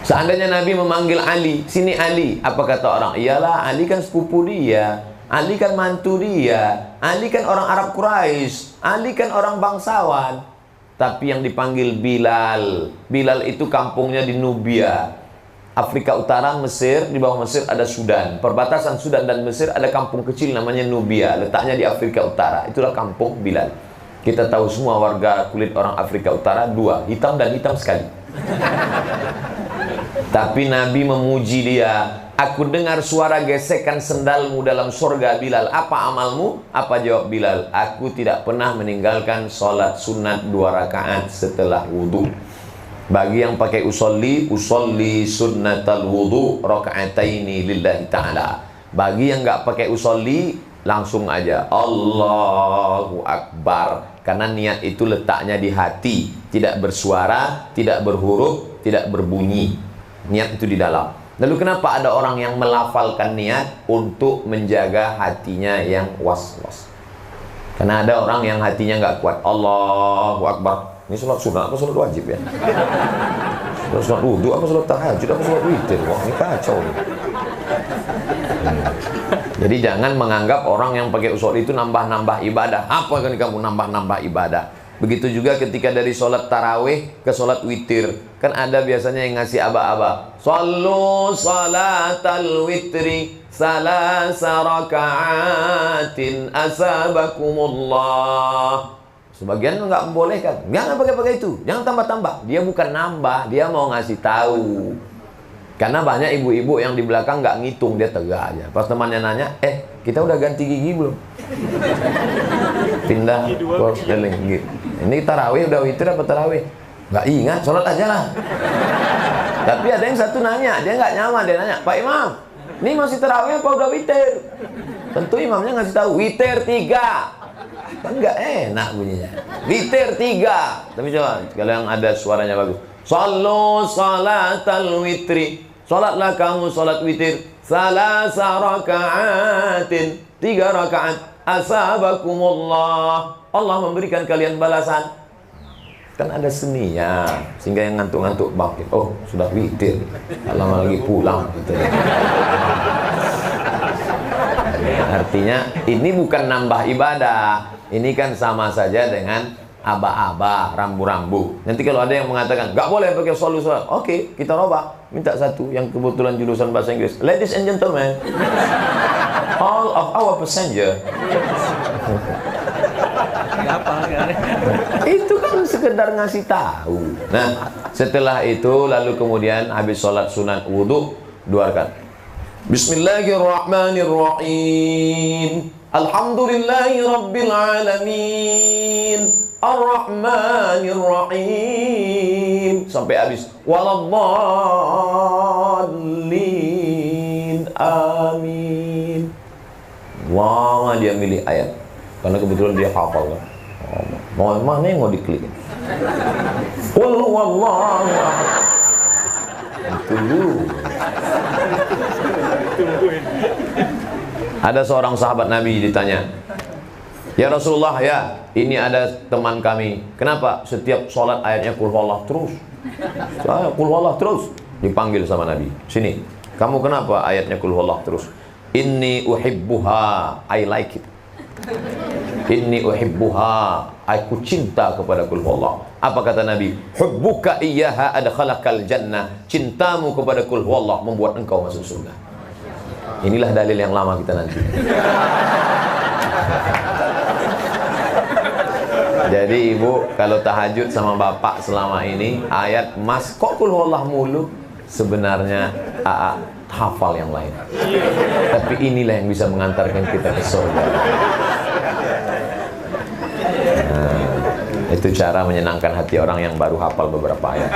Seandainya Nabi memanggil Ali, sini Ali. Apa kata orang? Iyalah, Ali kan sepupu dia. Ali kan mantu dia. Ali kan orang Arab Quraisy. Ali kan orang bangsawan. Tapi yang dipanggil Bilal. Bilal itu kampungnya di Nubia, Afrika Utara, Mesir. Di bawah Mesir ada Sudan. Perbatasan Sudan dan Mesir ada kampung kecil namanya Nubia. Letaknya di Afrika Utara. Itulah kampung Bilal. Kita tahu semua warga kulit orang Afrika Utara dua, hitam dan hitam sekali. Tapi Nabi memuji dia. Aku dengar suara gesekan sendalmu dalam surga Bilal. Apa amalmu? Apa jawab Bilal? Aku tidak pernah meninggalkan sholat sunat 2 rakaat setelah wudhu. Bagi yang pakai usolli sunnatal wudhu raka'ataini lillahi ta'ala. Bagi yang nggak pakai usolli, langsung aja Allahu Akbar. Karena niat itu letaknya di hati. Tidak bersuara, tidak berhuruf, tidak berbunyi. Niat itu di dalam. Lalu kenapa ada orang yang melafalkan niat untuk menjaga hatinya yang was-was? Karena ada orang yang hatinya nggak kuat. Allahu Akbar. Ini sholat sunat apa sholat wajib ya? Sholat wudhu apa sholat tahajud apa sholat witir? Wah, ini kacau nih. Jadi jangan menganggap orang yang pakai usul itu nambah-nambah ibadah. Apa kan kamu nambah-nambah ibadah? Begitu juga ketika dari sholat tarawih ke sholat witir. Kan ada biasanya yang ngasih aba-aba. Sallu salatal witri salasa raka'atin asabakumullah. Sebagian nggak membolehkan. Jangan pakai itu. Jangan tambah-tambah. Dia bukan nambah. Dia mau ngasih tahu. Karena banyak ibu-ibu yang di belakang nggak ngitung. Dia tegak aja. Pas temannya nanya, kita udah ganti gigi belum? Pindah porseling gigi. Ini tarawih udah witir apa tarawih? Nggak ingat, sholat aja lah. Tapi ada yang satu nanya, dia nggak nyaman, dia nanya, Pak Imam, ini masih tarawih apa udah witir? Tentu imamnya ngasih tahu, witir 3. Kan nggak enak bunyinya. Witir 3. Tapi coba, kalau yang ada suaranya bagus. Sallu salatal witri. Sholatlah kamu sholat witir. Salasa raka'atin. 3 rakaat. Asabakumullah. Allah memberikan kalian balasan. Kan ada seninya, sehingga yang ngantuk-ngantuk bangkit. Oh, sudah witir. Lama lagi pulang gitu. Artinya ini bukan nambah ibadah. Ini kan sama saja dengan aba-aba, rambu-rambu. Nanti kalau ada yang mengatakan nggak boleh pakai solusi, oke, kita robah. Minta satu yang kebetulan jurusan bahasa Inggris. Ladies and gentlemen, all of our passenger. Itu kan sekedar ngasih tahu. Nah, setelah itu lalu kemudian habis sholat sunat wudhu 2 rakaat. Bismillahirrahmanirrahim. Alhamdulillahi rabbil alamin. Ar-Rahmanir-Rahim. Sampai habis. Waladdallin. Amin. Lama dia milih ayat. Karena kebetulan dia hafal kan. Mau mana yang mau diklik? Qul huwallahu ahad. Tunggu. Ada seorang sahabat Nabi ditanya, ya Rasulullah, ya ini ada teman kami. Kenapa setiap sholat ayatnya Qul huwallah terus? Qul huwallah terus. Dipanggil sama Nabi. Sini, kamu kenapa ayatnya Qul huwallah terus? Inni uhibbuha, I like it. Inni uhibbuha, aku cinta kepada Qul huwallah. Apa kata Nabi? Hubbuka iyyaha adkhalakal jannah. Cintamu kepada Qul huwallah membuat engkau masuk surga. Inilah dalil yang lama kita nanti. Jadi ibu kalau tahajud sama bapak selama ini ayat mas kok Qul huwallah mulu, sebenarnya hafal yang lain. Tapi inilah yang bisa mengantarkan kita ke surga. Itu cara menyenangkan hati orang yang baru hafal beberapa ayat.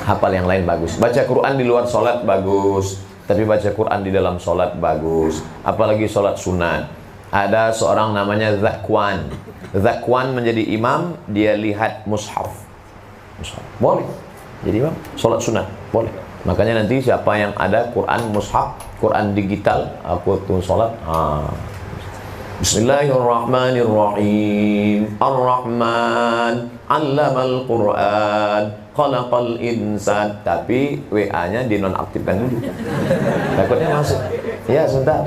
Hafal yang lain bagus. Baca Quran di luar sholat bagus, tapi baca Quran di dalam sholat bagus. Apalagi sholat sunat. Ada seorang namanya Zakwan. Zakwan menjadi imam, dia lihat mushaf. Boleh jadi imam sholat sunat, boleh. Makanya nanti siapa yang ada Quran mushaf, Quran digital, aku tuh sholat. Bismillahirrahmanirrahim. Ar-Rahman 'allamal Qur'an, khalaqal insan. Tapi WA-nya dinonaktifkan dulu. Takutnya masuk. Ya, sebentar.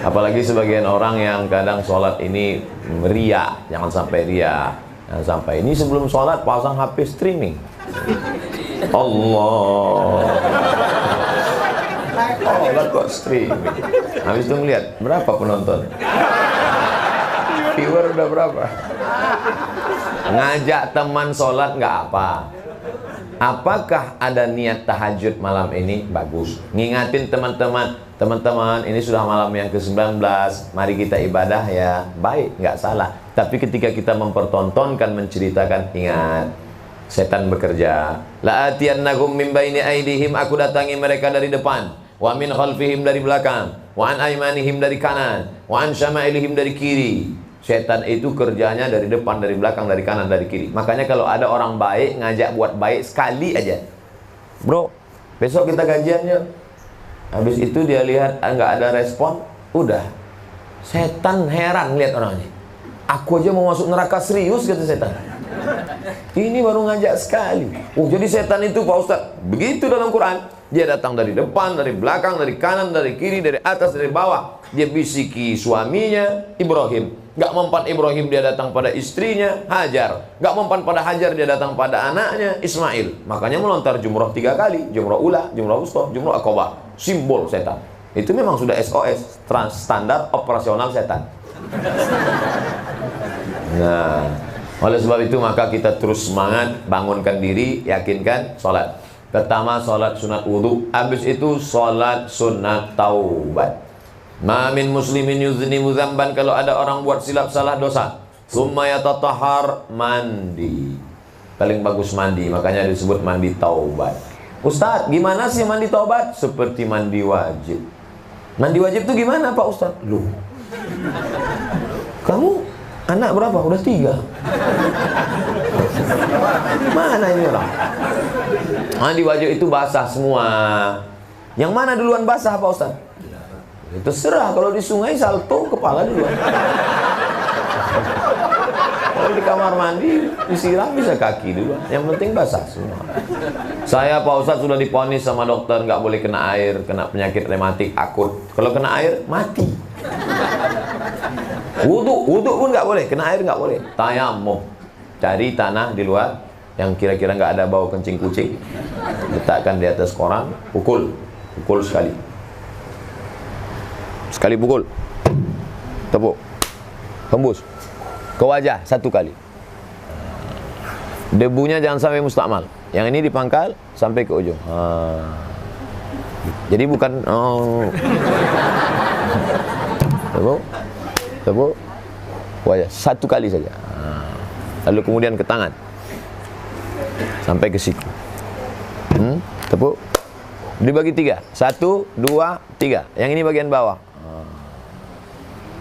Apalagi sebagian orang yang kadang sholat ini ria. Jangan sampai ria. Jangan sampai ini sebelum sholat pasang HP streaming. Allah kok streaming. Habis itu ngeliat berapa penonton, viewer udah berapa. Ngajak teman sholat nggak apa. Apakah ada niat tahajud malam ini? Bagus. Ngingatin teman-teman, ini sudah malam yang ke-19, mari kita ibadah ya. Baik, nggak salah. Tapi ketika kita mempertontonkan, menceritakan, ingat, setan bekerja. La'atiyannahum min baini aidihim, aku datangi mereka dari depan, wa min khalfihim dari belakang, wa an aymanihim dari kanan, wa an syama'ilihim dari kiri. Setan itu kerjanya dari depan, dari belakang, dari kanan, dari kiri. Makanya kalau ada orang baik ngajak buat baik sekali aja, bro, besok kita kajiannya. Habis itu dia lihat nggak ada respon, udah. Setan heran lihat orangnya. Aku aja mau masuk neraka serius, kata setan. Ini baru ngajak sekali. Oh, jadi setan itu Pak Ustadz begitu dalam Quran. Dia datang dari depan, dari belakang, dari kanan, dari kiri, dari atas, dari bawah. Dia bisiki suaminya Ibrahim. Gak mempan Ibrahim, dia datang pada istrinya Hajar. Gak mempan pada Hajar, dia datang pada anaknya Ismail. Makanya melontar jumroh 3 kali. Jumroh ula, jumroh wusta, jumroh akobah. Simbol setan. Itu memang sudah SOS, standar operasional setan. Nah, oleh sebab itu maka kita terus semangat, bangunkan diri, yakinkan sholat. Pertama sholat sunat wudhu, habis itu sholat sunat taubat. Ma min muslimin yuznimu dzamban, kalau ada orang buat silap salah dosa, summa yatatahhar, mandi. Paling bagus mandi, makanya disebut mandi taubat. Ustadz, gimana sih mandi taubat? Seperti mandi wajib. Mandi wajib itu gimana Pak Ustadz? Loh, kamu anak berapa? Udah 3. Mana ini orang? Mandi wajib itu basah semua. Yang mana duluan basah Pak Ustaz? Itu serah. Kalau di sungai salto kepala duluan. Kalau di kamar mandi disiram bisa kaki duluan. Yang penting basah semua. Saya Pak Ustaz sudah diponis sama dokter nggak boleh kena air, kena penyakit rematik akut. Kalau kena air mati. Wudhu pun nggak boleh, kena air nggak boleh. Tayamum, cari tanah di luar yang kira-kira nggak ada bau kencing kucing, letakkan di atas koran, pukul sekali pukul, tepuk, hembus ke wajah 1 kali. Debunya jangan sampai mustakmal. Yang ini dipangkal sampai ke ujung. Jadi bukan tepuk wajah 1 kali saja. Lalu kemudian ke tangan sampai ke siku. Tepuk, dibagi 3. 1, 2, 3. Yang ini bagian bawah,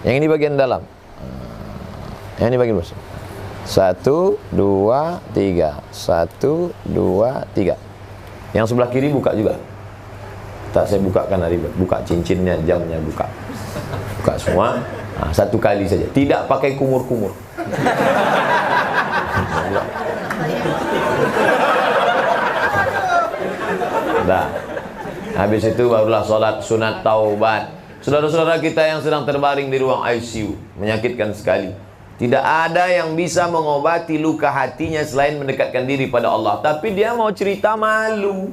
yang ini bagian dalam, yang ini bagian bawah. 1, 2, 3. 1, 2, 3. Yang sebelah kiri buka juga. Tak, saya bukakan hari, buka cincinnya, jamnya buka semua. 1 kali saja, tidak pakai kumur-kumur. Nah, habis itu barulah sholat sunat taubat. Saudara-saudara kita yang sedang terbaring di ruang ICU, menyakitkan sekali. Tidak ada yang bisa mengobati luka hatinya selain mendekatkan diri pada Allah. Tapi dia mau cerita malu.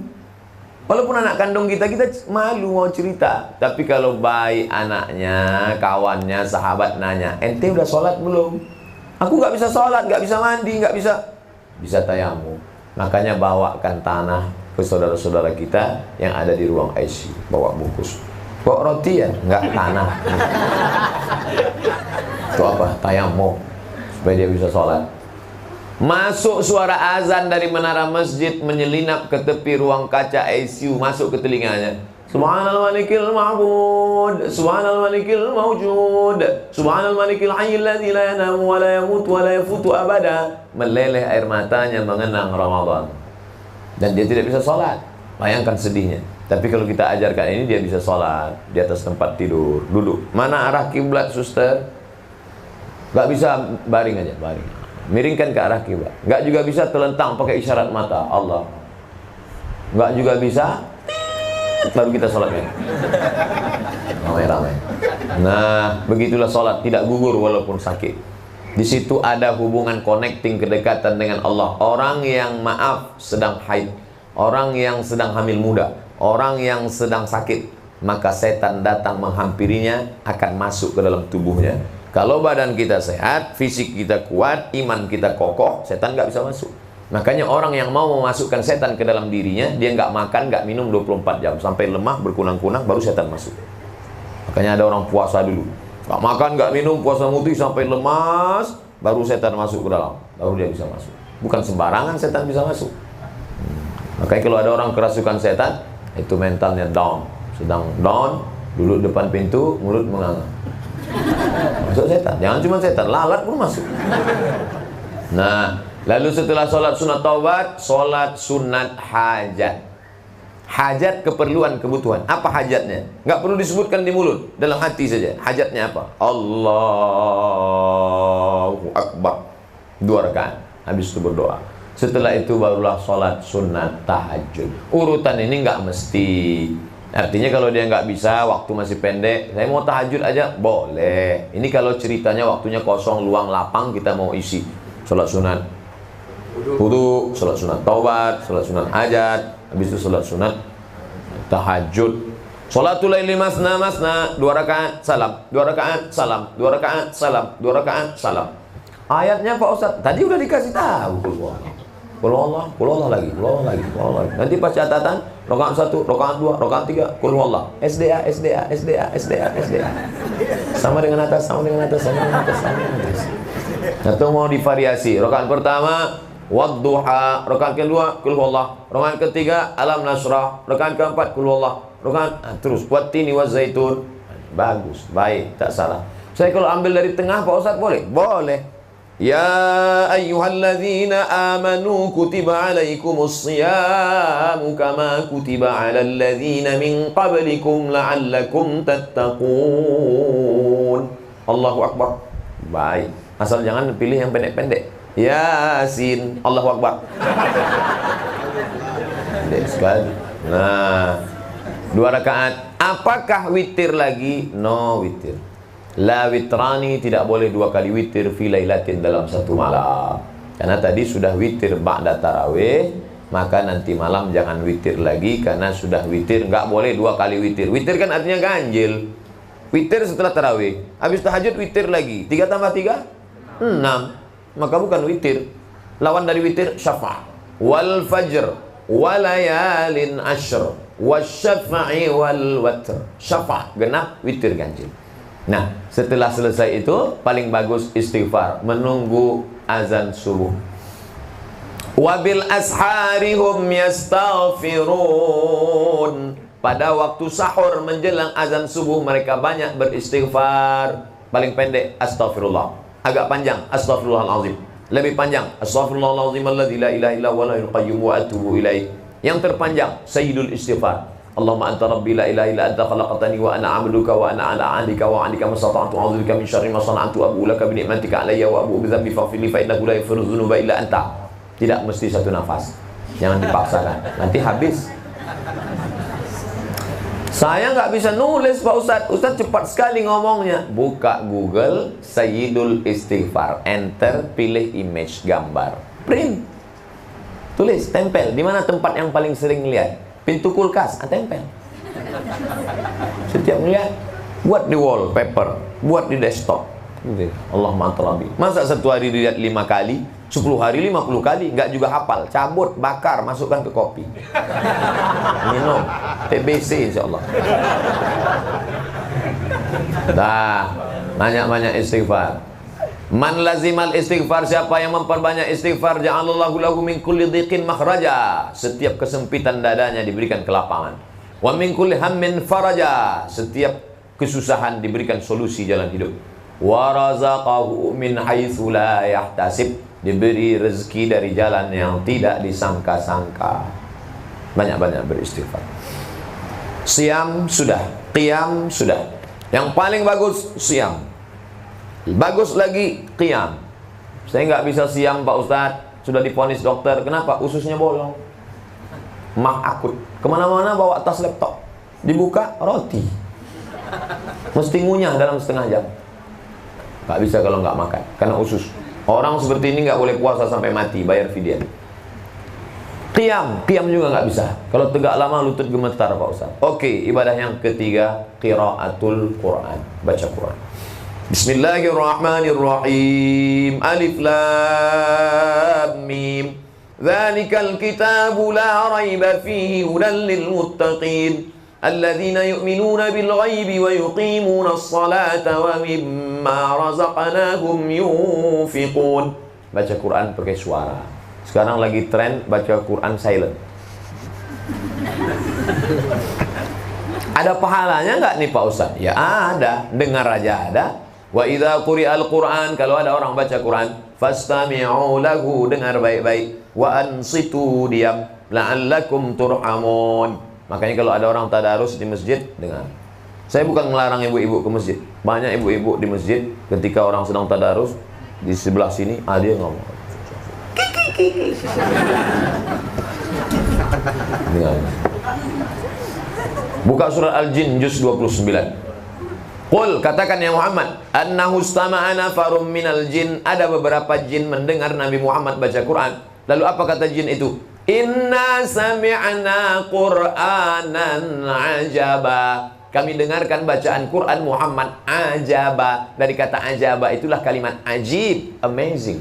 Walaupun anak kandung kita malu mau cerita. Tapi kalau baik anaknya, kawannya, sahabat nanya, ente udah sholat belum? Aku nggak bisa sholat, nggak bisa mandi, nggak bisa tayamum. Makanya bawakan tanah ke saudara-saudara kita yang ada di ruang ICU. Bawa bungkus. Kok roti ya? Enggak, tanah. Itu apa? Tayamum supaya dia bisa sholat. Masuk suara azan dari menara masjid menyelinap ke tepi ruang kaca ICU, masuk ke telinganya. Subhanal malikil ma'bud, subhanal malikil mawjud, subhanal malikil hayyil ladzi la yanamu wa la yamutu wa la yafutu abada. Meleleh air matanya mengenang Ramadan. Dan dia tidak bisa sholat. Bayangkan sedihnya. Tapi kalau kita ajarkan ini, dia bisa sholat di atas tempat tidur, duduk. Mana arah kiblat, suster? Gak bisa, baring aja, baring. Miringkan ke arah kiblat. Gak juga bisa terlentang pakai isyarat mata, Allah. Gak juga bisa, baru kita sholatnya. Ramai-ramai. Nah, begitulah sholat, tidak gugur walaupun sakit. Di situ ada hubungan connecting, kedekatan dengan Allah. Orang yang maaf sedang haid, orang yang sedang hamil muda, orang yang sedang sakit, maka setan datang menghampirinya, akan masuk ke dalam tubuhnya. Kalau badan kita sehat, fisik kita kuat, iman kita kokoh, setan nggak bisa masuk. Makanya orang yang mau memasukkan setan ke dalam dirinya, dia nggak makan, nggak minum 24 jam sampai lemah berkunang-kunang, baru setan masuk. Makanya ada orang puasa dulu, nggak makan, nggak minum, puasa mutih sampai lemas, baru setan masuk ke dalam, baru dia bisa masuk. Bukan sembarangan setan bisa masuk. Makanya kalau ada orang kerasukan setan, itu mentalnya down, sedang down, duduk depan pintu, mulut menganga. Masuk setan, jangan cuma setan, lalat pun masuk. Nah, lalu setelah sholat sunat taubat, sholat sunat hajat. Hajat keperluan, kebutuhan. Apa hajatnya? Nggak perlu disebutkan di mulut, dalam hati saja. Hajatnya apa? Allahu Akbar. 2 rakaat, habis itu berdoa. Setelah itu barulah sholat sunat tahajud. Urutan ini nggak mesti. Artinya kalau dia nggak bisa, waktu masih pendek, saya mau tahajud aja, boleh. Ini kalau ceritanya waktunya kosong, luang, lapang, kita mau isi. Sholat sunat wudu, sholat sunat taubat, sholat sunat hajat, habis itu sholat sunat tahajud. Sholatul laili masna masna, 2 rakaat salam, 2 rakaat salam, 2 rakaat salam, 2 rakaat salam. Ayatnya Pak Ustadz, tadi udah dikasih tahu. Qul Allah lagi, qul Allah lagi, qul Allah lagi. Nanti pas catatan, rakaat 1, rakaat 2, rakaat 3, qul Allah. SDA, SDA, SDA, SDA, SDA. Sama dengan atas, sama dengan atas, sama dengan atas, sama dengan atas. Atau mau divariasi. Rakaat pertama wadduha, rakaat kedua qul Allah, rakaat ketiga alam nasrah, rakaat keempat qul Allah, rakaat terus wattini wazaitun. Bagus, baik, tak salah. Saya kalau ambil dari tengah Pak Ustadz boleh? Boleh. Ya ayyuhalladzina amanu kutiba alaikumus siyamu kama kutiba alal ladzina min qablikum la'allakum tattaqun. Allahu Akbar. Baik. Asal jangan pilih yang pendek-pendek. Yasin. Allahu Akbar. Pendek sekali. Nah, 2 rakaat. Apakah witir lagi? No witir. La witrani, tidak boleh 2 kali witir fi lailatin, dalam 1 malam. Karena tadi sudah witir ba'da tarawih, maka nanti malam jangan witir lagi karena sudah witir. Nggak boleh 2 kali witir. Witir kan artinya ganjil. Witir setelah tarawih, habis tahajud witir lagi. 3 tambah 3? 6. Maka bukan witir. Lawan dari witir syafa'. Wal fajr walayalin ashr wasyafa'i wal watr. Syafa' genap, witir ganjil. Nah, setelah selesai itu paling bagus istighfar, menunggu azan subuh. Wabil asharihum yastaghfirun. Pada waktu sahur menjelang azan subuh mereka banyak beristighfar. Paling pendek astaghfirullah, agak panjang astaghfirullahalazim, lebih panjang astaghfirullahalazim alladzi la ilaha illa huwal hayyul qayyum wa atubu ilaih. Yang terpanjang sayyidul istighfar, Allahumma anta rabbi la ilaha illa anta khalaqtani wa ana 'abduka wa ana 'ala 'ahdika wa 'adika mastata'tu a'udzubika min syarri ma sana'tu abu laka bi ni'matika 'alayya wa abu bi dhanbi faghfir li fa innahu la yaghfiru dzunuba illa anta. Tidak mesti 1 nafas. Jangan dipaksakan. Nanti habis. Saya nggak bisa nulis Pak Ustadz. Ustadz cepat sekali ngomongnya. Buka Google Sayyidul Istighfar, enter, pilih image, gambar, print, tulis, tempel. Di mana tempat yang paling sering lihat? Pintu kulkas, tempel. Setiap melihat, buat di wallpaper, buat di desktop. Allahumma anta rabbi. Masa 1 hari dilihat 5 kali? 10 hari 50 kali, nggak juga hafal. Cabut, bakar, masukkan ke kopi. Minum. TBC insya Allah. Nah, banyak-banyak istighfar. Man lazimal istighfar, siapa yang memperbanyak istighfar, ja'alallahu lahu min kulli dhiqin makhraja. Setiap kesempitan dadanya diberikan kelapangan. Wa min kulli hammin faraja. Setiap kesusahan diberikan solusi jalan hidup. Wa razaqahu min haitsu la yahtasib. Diberi rezeki dari jalan yang tidak disangka-sangka. Banyak-banyak beristighfar. Siam sudah, qiyam sudah. Yang paling bagus siam. Bagus lagi qiyam. Saya nggak bisa siam Pak Ustadz. Sudah divonis dokter. Kenapa? Ususnya bolong. Mak akut. Kemana-mana bawa tas laptop. Dibuka roti. Mesti ngunyah dalam setengah jam. Nggak bisa kalau nggak makan. Karena usus. Orang seperti ini nggak boleh puasa sampai mati. Bayar fidyah. Qiyam juga nggak bisa. Kalau tegak lama lutut gemetar Pak Ustadz. Oke, ibadah yang ketiga, qiraatul Quran. Baca Quran. Bismillahirrahmanirrahim. Alif lam mim. Dzalikal kitabu la raiba fihi hudan lil muttaqin. Alladzina yu'minuna bil ghaibi wa yuqimuna as-salata wa mimma razaqnahum yunfiqun. Baca Quran pakai suara. Sekarang lagi tren baca Quran silent. Ada pahalanya nggak nih Pak Ustaz? Ya ada, dengar aja ada. Wa idza quri'al Qur'an, kalau ada orang baca Quran, fastami'u lahu, dengar baik-baik. Wa ansitu, diam, la'allakum turhamun. Makanya kalau ada orang tadarus di masjid, dengar. Saya bukan melarang ibu-ibu ke masjid. Banyak ibu-ibu di masjid ketika orang sedang tadarus di sebelah sini, dia ngomong. Dengar. Buka surat Al-Jin juz 29. Qul, katakan ya Muhammad, annahu istama'a nafarum minal jin, ada beberapa jin mendengar Nabi Muhammad baca Quran. Lalu apa kata jin itu? Inna sami'na Qur'anan ajaba. Kami dengarkan bacaan Quran Muhammad ajaba. Dari kata ajaba itulah kalimat ajib, amazing.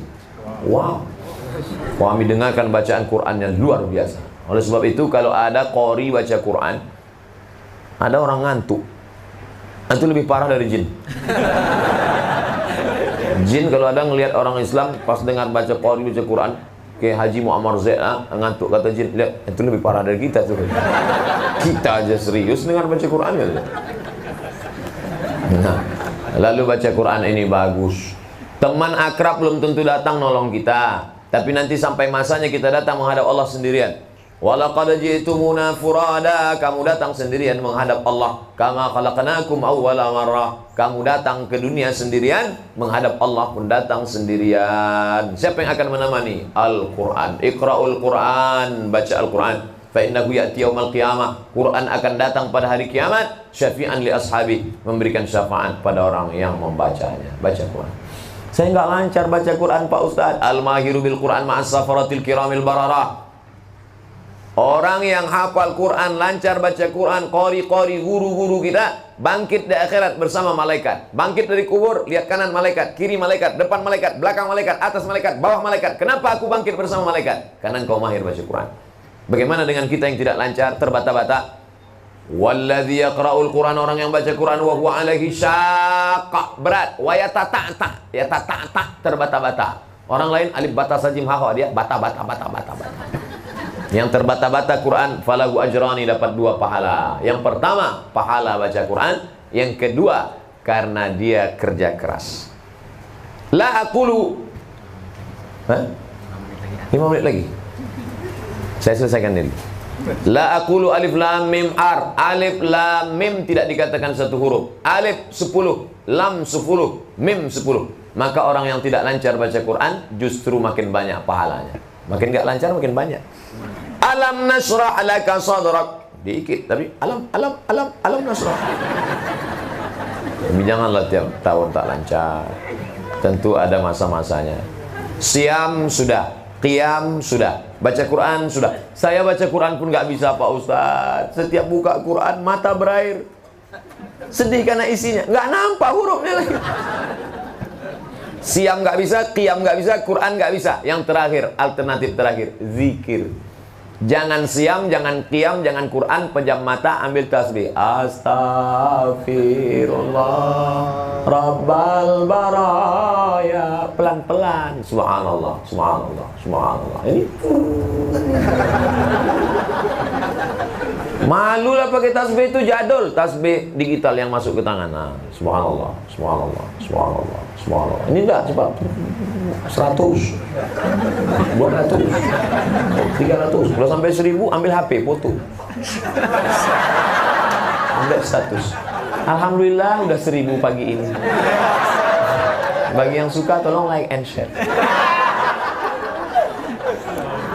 Wow. Kami dengarkan bacaan Quran yang luar biasa. Oleh sebab itu kalau ada qori baca Quran, ada orang ngantuk, itu lebih parah dari jin. Jin kalau ada ngelihat orang Islam pas dengar baca qori baca Quran, kayak Haji Muammar Zaid, ngantuk, kata jin, lihat itu lebih parah dari kita tuh. Kita aja serius dengar baca Quran ya. Nah, lalu baca Quran ini bagus. Teman akrab belum tentu datang nolong kita, tapi nanti sampai masanya kita datang menghadap Allah sendirian. Walaqad ji'tumuna furada, kamu datang sendirian menghadap Allah. Kama khalaqnakum awwala marrah, kamu datang ke dunia sendirian, menghadap Allah pun datang sendirian. Siapa yang akan menemani? Al-Quran. Iqra'ul Quran, baca Al-Quran. Fa innahu ya'ti yaumal qiyamah, Quran akan datang pada hari kiamat, syafi'an li ashabi, memberikan syafaat pada orang yang membacanya. Baca Quran. Saya nggak lancar baca Quran Pak Ustadz. Al-mahiru bil Quran ma'as safaratil kiramil bararah. Orang yang hafal Quran, lancar baca Quran, qori-qori, guru-guru kita, bangkit di akhirat bersama malaikat. Bangkit dari kubur, lihat kanan malaikat, kiri malaikat, depan malaikat, belakang malaikat, atas malaikat, bawah malaikat. Kenapa aku bangkit bersama malaikat? Karena engkau mahir baca Quran. Bagaimana dengan kita yang tidak lancar, terbata-bata? Walladzi yaqra'ul Quran, orang yang baca Quran wa huwa alaihi syaqqa, berat, wa yatata'ta, terbata-bata. Orang lain alif bata sajim ha, dia bata-bata. Yang terbata-bata Quran, falahu ajrani, dapat 2 pahala. Yang pertama, pahala baca Quran. Yang kedua, karena dia kerja keras. La aqulu 5 menit lagi. Saya selesaikan dulu. La aqulu alif lam mim ar. Alif lam mim tidak dikatakan satu huruf. Alif 10, lam 10, mim 10. Maka orang yang tidak lancar baca Quran justru makin banyak pahalanya. Makin gak lancar makin banyak. Alam nasrah laka sadrak, dikit tapi alam nasrah. Tapi janganlah tiap tahun tak lancar. Tentu ada masa-masanya. Siam sudah, qiyam sudah, baca Quran sudah. Saya baca Quran pun gak bisa Pak Ustadz. Setiap buka Quran mata berair. Sedih karena isinya, gak nampak hurufnya lagi. Siam nggak bisa, qiyam nggak bisa, Quran nggak bisa. Yang terakhir, alternatif terakhir, zikir. Jangan siam, jangan qiyam, jangan Quran, pejam mata, ambil tasbih. Astaghfirullah Rabbal baraya. Pelan-pelan. Subhanallah, subhanallah, subhanallah. Ini malu lah pakai tasbih itu jadul. Tasbih digital yang masuk ke tangan. Nah, subhanallah, subhanallah, subhanallah, subhanallah. Ini enggak cepat. 100, 200, 300. Kalau sampai 1000 ambil HP foto. Ambil status. Alhamdulillah udah 1000 pagi ini. Bagi yang suka tolong like and share.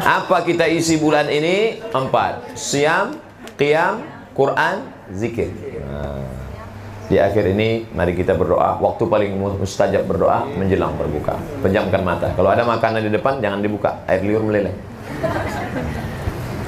Apa kita isi bulan ini? 4. Siam, qiyam, Quran, zikir. Di akhir ini mari kita berdoa. Waktu paling mustajab berdoa menjelang berbuka. Pejamkan mata. Kalau ada makanan di depan jangan dibuka. Air liur meleleh.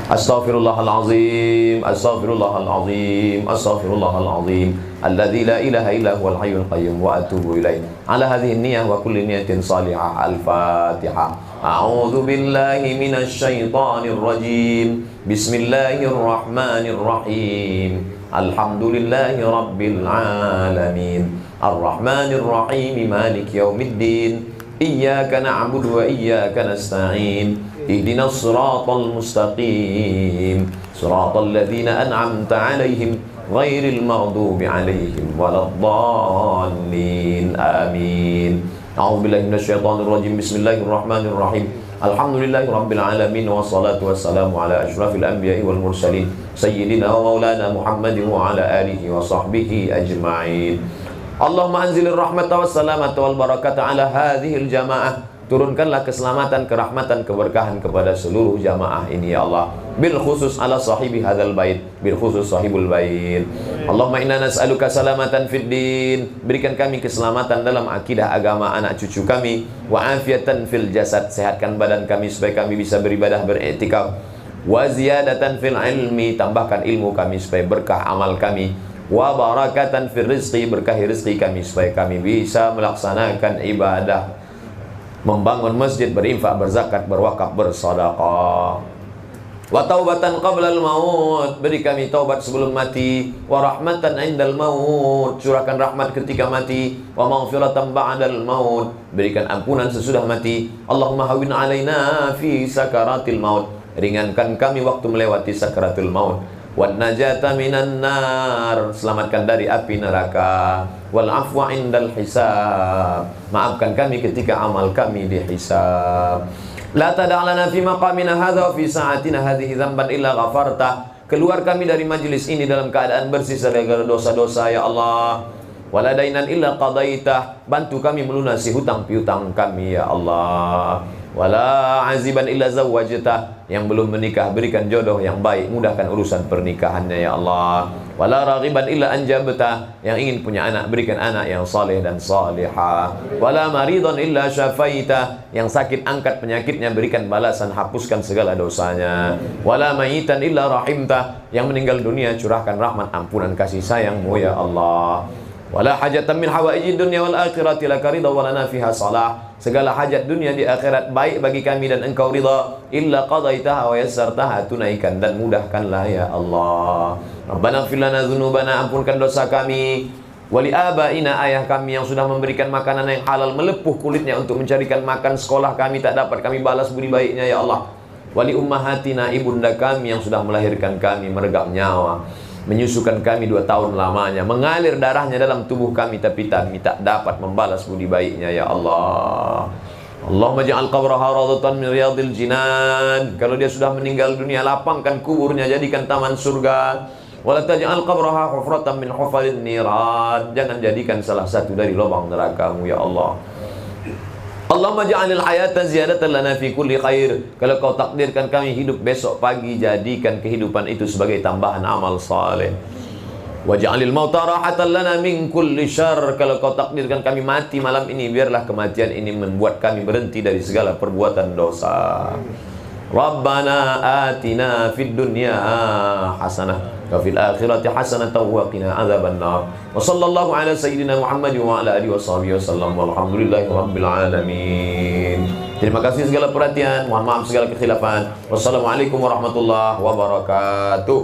Astaghfirullahalazim, astaghfirullahalazim, astaghfirullahalazim. Alladzi la ilaha illa huwal hayyul qayyum wa atubu ilaih. Ala hadhihi niyyah wa kulli niyatin salihah. Al-Fatihah. A'udzu billahi minasy syaithanir rajim. Bismillahirrahmanirrahim. Alhamdulillahi rabbil alamin. Ar-Rahmanir Rahim. Maliki yaumiddin. Iyyaka na'budu wa iyyaka nasta'in. Ihdinas siratal mustaqim. Siratal ladzina an'amta 'alaihim ghairil maghdubi 'alaihim waladdallin. Amin. A'udzu billahi minasyaitonir rajim. Bismillahirrahmanirrahim. Alhamdulillahi rabbil alamin wassalatu wassalamu ala asyrafil anbiya'i wal mursalin sayyidina wa maulana Muhammadin wa ala alihi wa sahbihi ajma'in. Allahumma anzilir rahmata wassalamata wal barakata ala hadhil jamaah. Turunkanlah keselamatan, kerahmatan, keberkahan kepada seluruh jamaah ini ya Allah. Bil khusus ala sahibi hadzal bait, bil khusus sahibul bait. Allahumma inna nas'aluka salamatan fid din. Berikan kami keselamatan dalam akidah agama anak cucu kami. Wa afiatan fil jasad. Sehatkan badan kami supaya kami bisa beribadah, beriktikaf. Wa ziyadatan fil ilmi. Tambahkan ilmu kami supaya berkah amal kami. Wa barakatan fil rizqi. Berkahi rizki kami supaya kami bisa melaksanakan ibadah, membangun masjid, berinfak, berzakat, berwakaf, bersedekah. Wa taubatan qablal maut. Beri kami taubat sebelum mati. Wa rahmatan indal maut. Curahkan rahmat ketika mati. Wa maghfiratan ba'dal maut. Berikan ampunan sesudah mati. Allahumma hawwin alaina fi sakaratil maut. Ringankan kami waktu melewati sakaratul maut. Wan najata minan nar. Selamatkan dari api neraka. Wal afwa indal hisab. Maafkan kami ketika amal kami dihisab. La tada'lana fi maqamina hadha wa fi sa'atina hadhihi dzamban illa ghafarta. Keluar kami dari majlis ini dalam keadaan bersih dari dosa-dosa ya Allah. Wala dainan illa qadaitah. Bantu kami melunasi hutang piutang kami ya Allah. Wala aziban illa zawwajtah. Yang belum menikah berikan jodoh yang baik, mudahkan urusan pernikahannya ya Allah. Wala raghiban illa anjabtah. Yang ingin punya anak berikan anak yang saleh dan salihah. Wala maridhan illa syafaitah. Yang sakit angkat penyakitnya, berikan balasan, hapuskan segala dosanya. Wala mayitan illa rahimtah. Yang meninggal dunia curahkan rahmat, ampunan, kasih sayangmu ya Allah. Wala hajatan min hawaijid dunya wal akhirati laka ridha wa lana fiha salah. Segala hajat dunia di akhirat baik bagi kami dan engkau ridha. Illa qadaitaha wa yassartaha. Tunaikan dan mudahkanlah ya Allah. Rabbana ighfir lana dzunubana. Ampunkan dosa kami. Wali abaina. Ayah kami yang sudah memberikan makanan yang halal, melepuh kulitnya untuk mencarikan makan sekolah kami, tak dapat kami balas budi baiknya ya Allah. Wali ummahatina. Ibunda kami yang sudah melahirkan kami, meregang nyawa, menyusukan kami 2 tahun lamanya, mengalir darahnya dalam tubuh kami, tapi kami tak dapat membalas budi baiknya ya Allah. Allahumma ja'al qabraha rawdatan min riyadil jinan. Kalau dia sudah meninggal dunia, lapangkan kuburnya, jadikan taman surga. Wala taj'al qabraha hufratan min hufalin niran. Jangan jadikan salah satu dari lubang neraka-Mu ya Allah. Allahumma ja'alil hayata ziyadatan lana fi kulli khair. Kalau kau takdirkan kami hidup besok pagi, jadikan kehidupan itu sebagai tambahan amal saleh. Wa ja'alil mauta rahatan lana min kulli syarr. Kalau kau takdirkan kami mati malam ini, biarlah kematian ini membuat kami berhenti dari segala perbuatan dosa. Rabbana atina fid dunya hasanah wa fil akhirati hasanatan wa qina adzabannar. Wa sallallahu ala sayyidina Muhammad wa ala alihi washabihi wasallam. Walhamdulillahi rabbil alamin. Terima kasih segala perhatian, mohon maaf segala kekhilafan. Wassalamualaikum warahmatullahi wabarakatuh.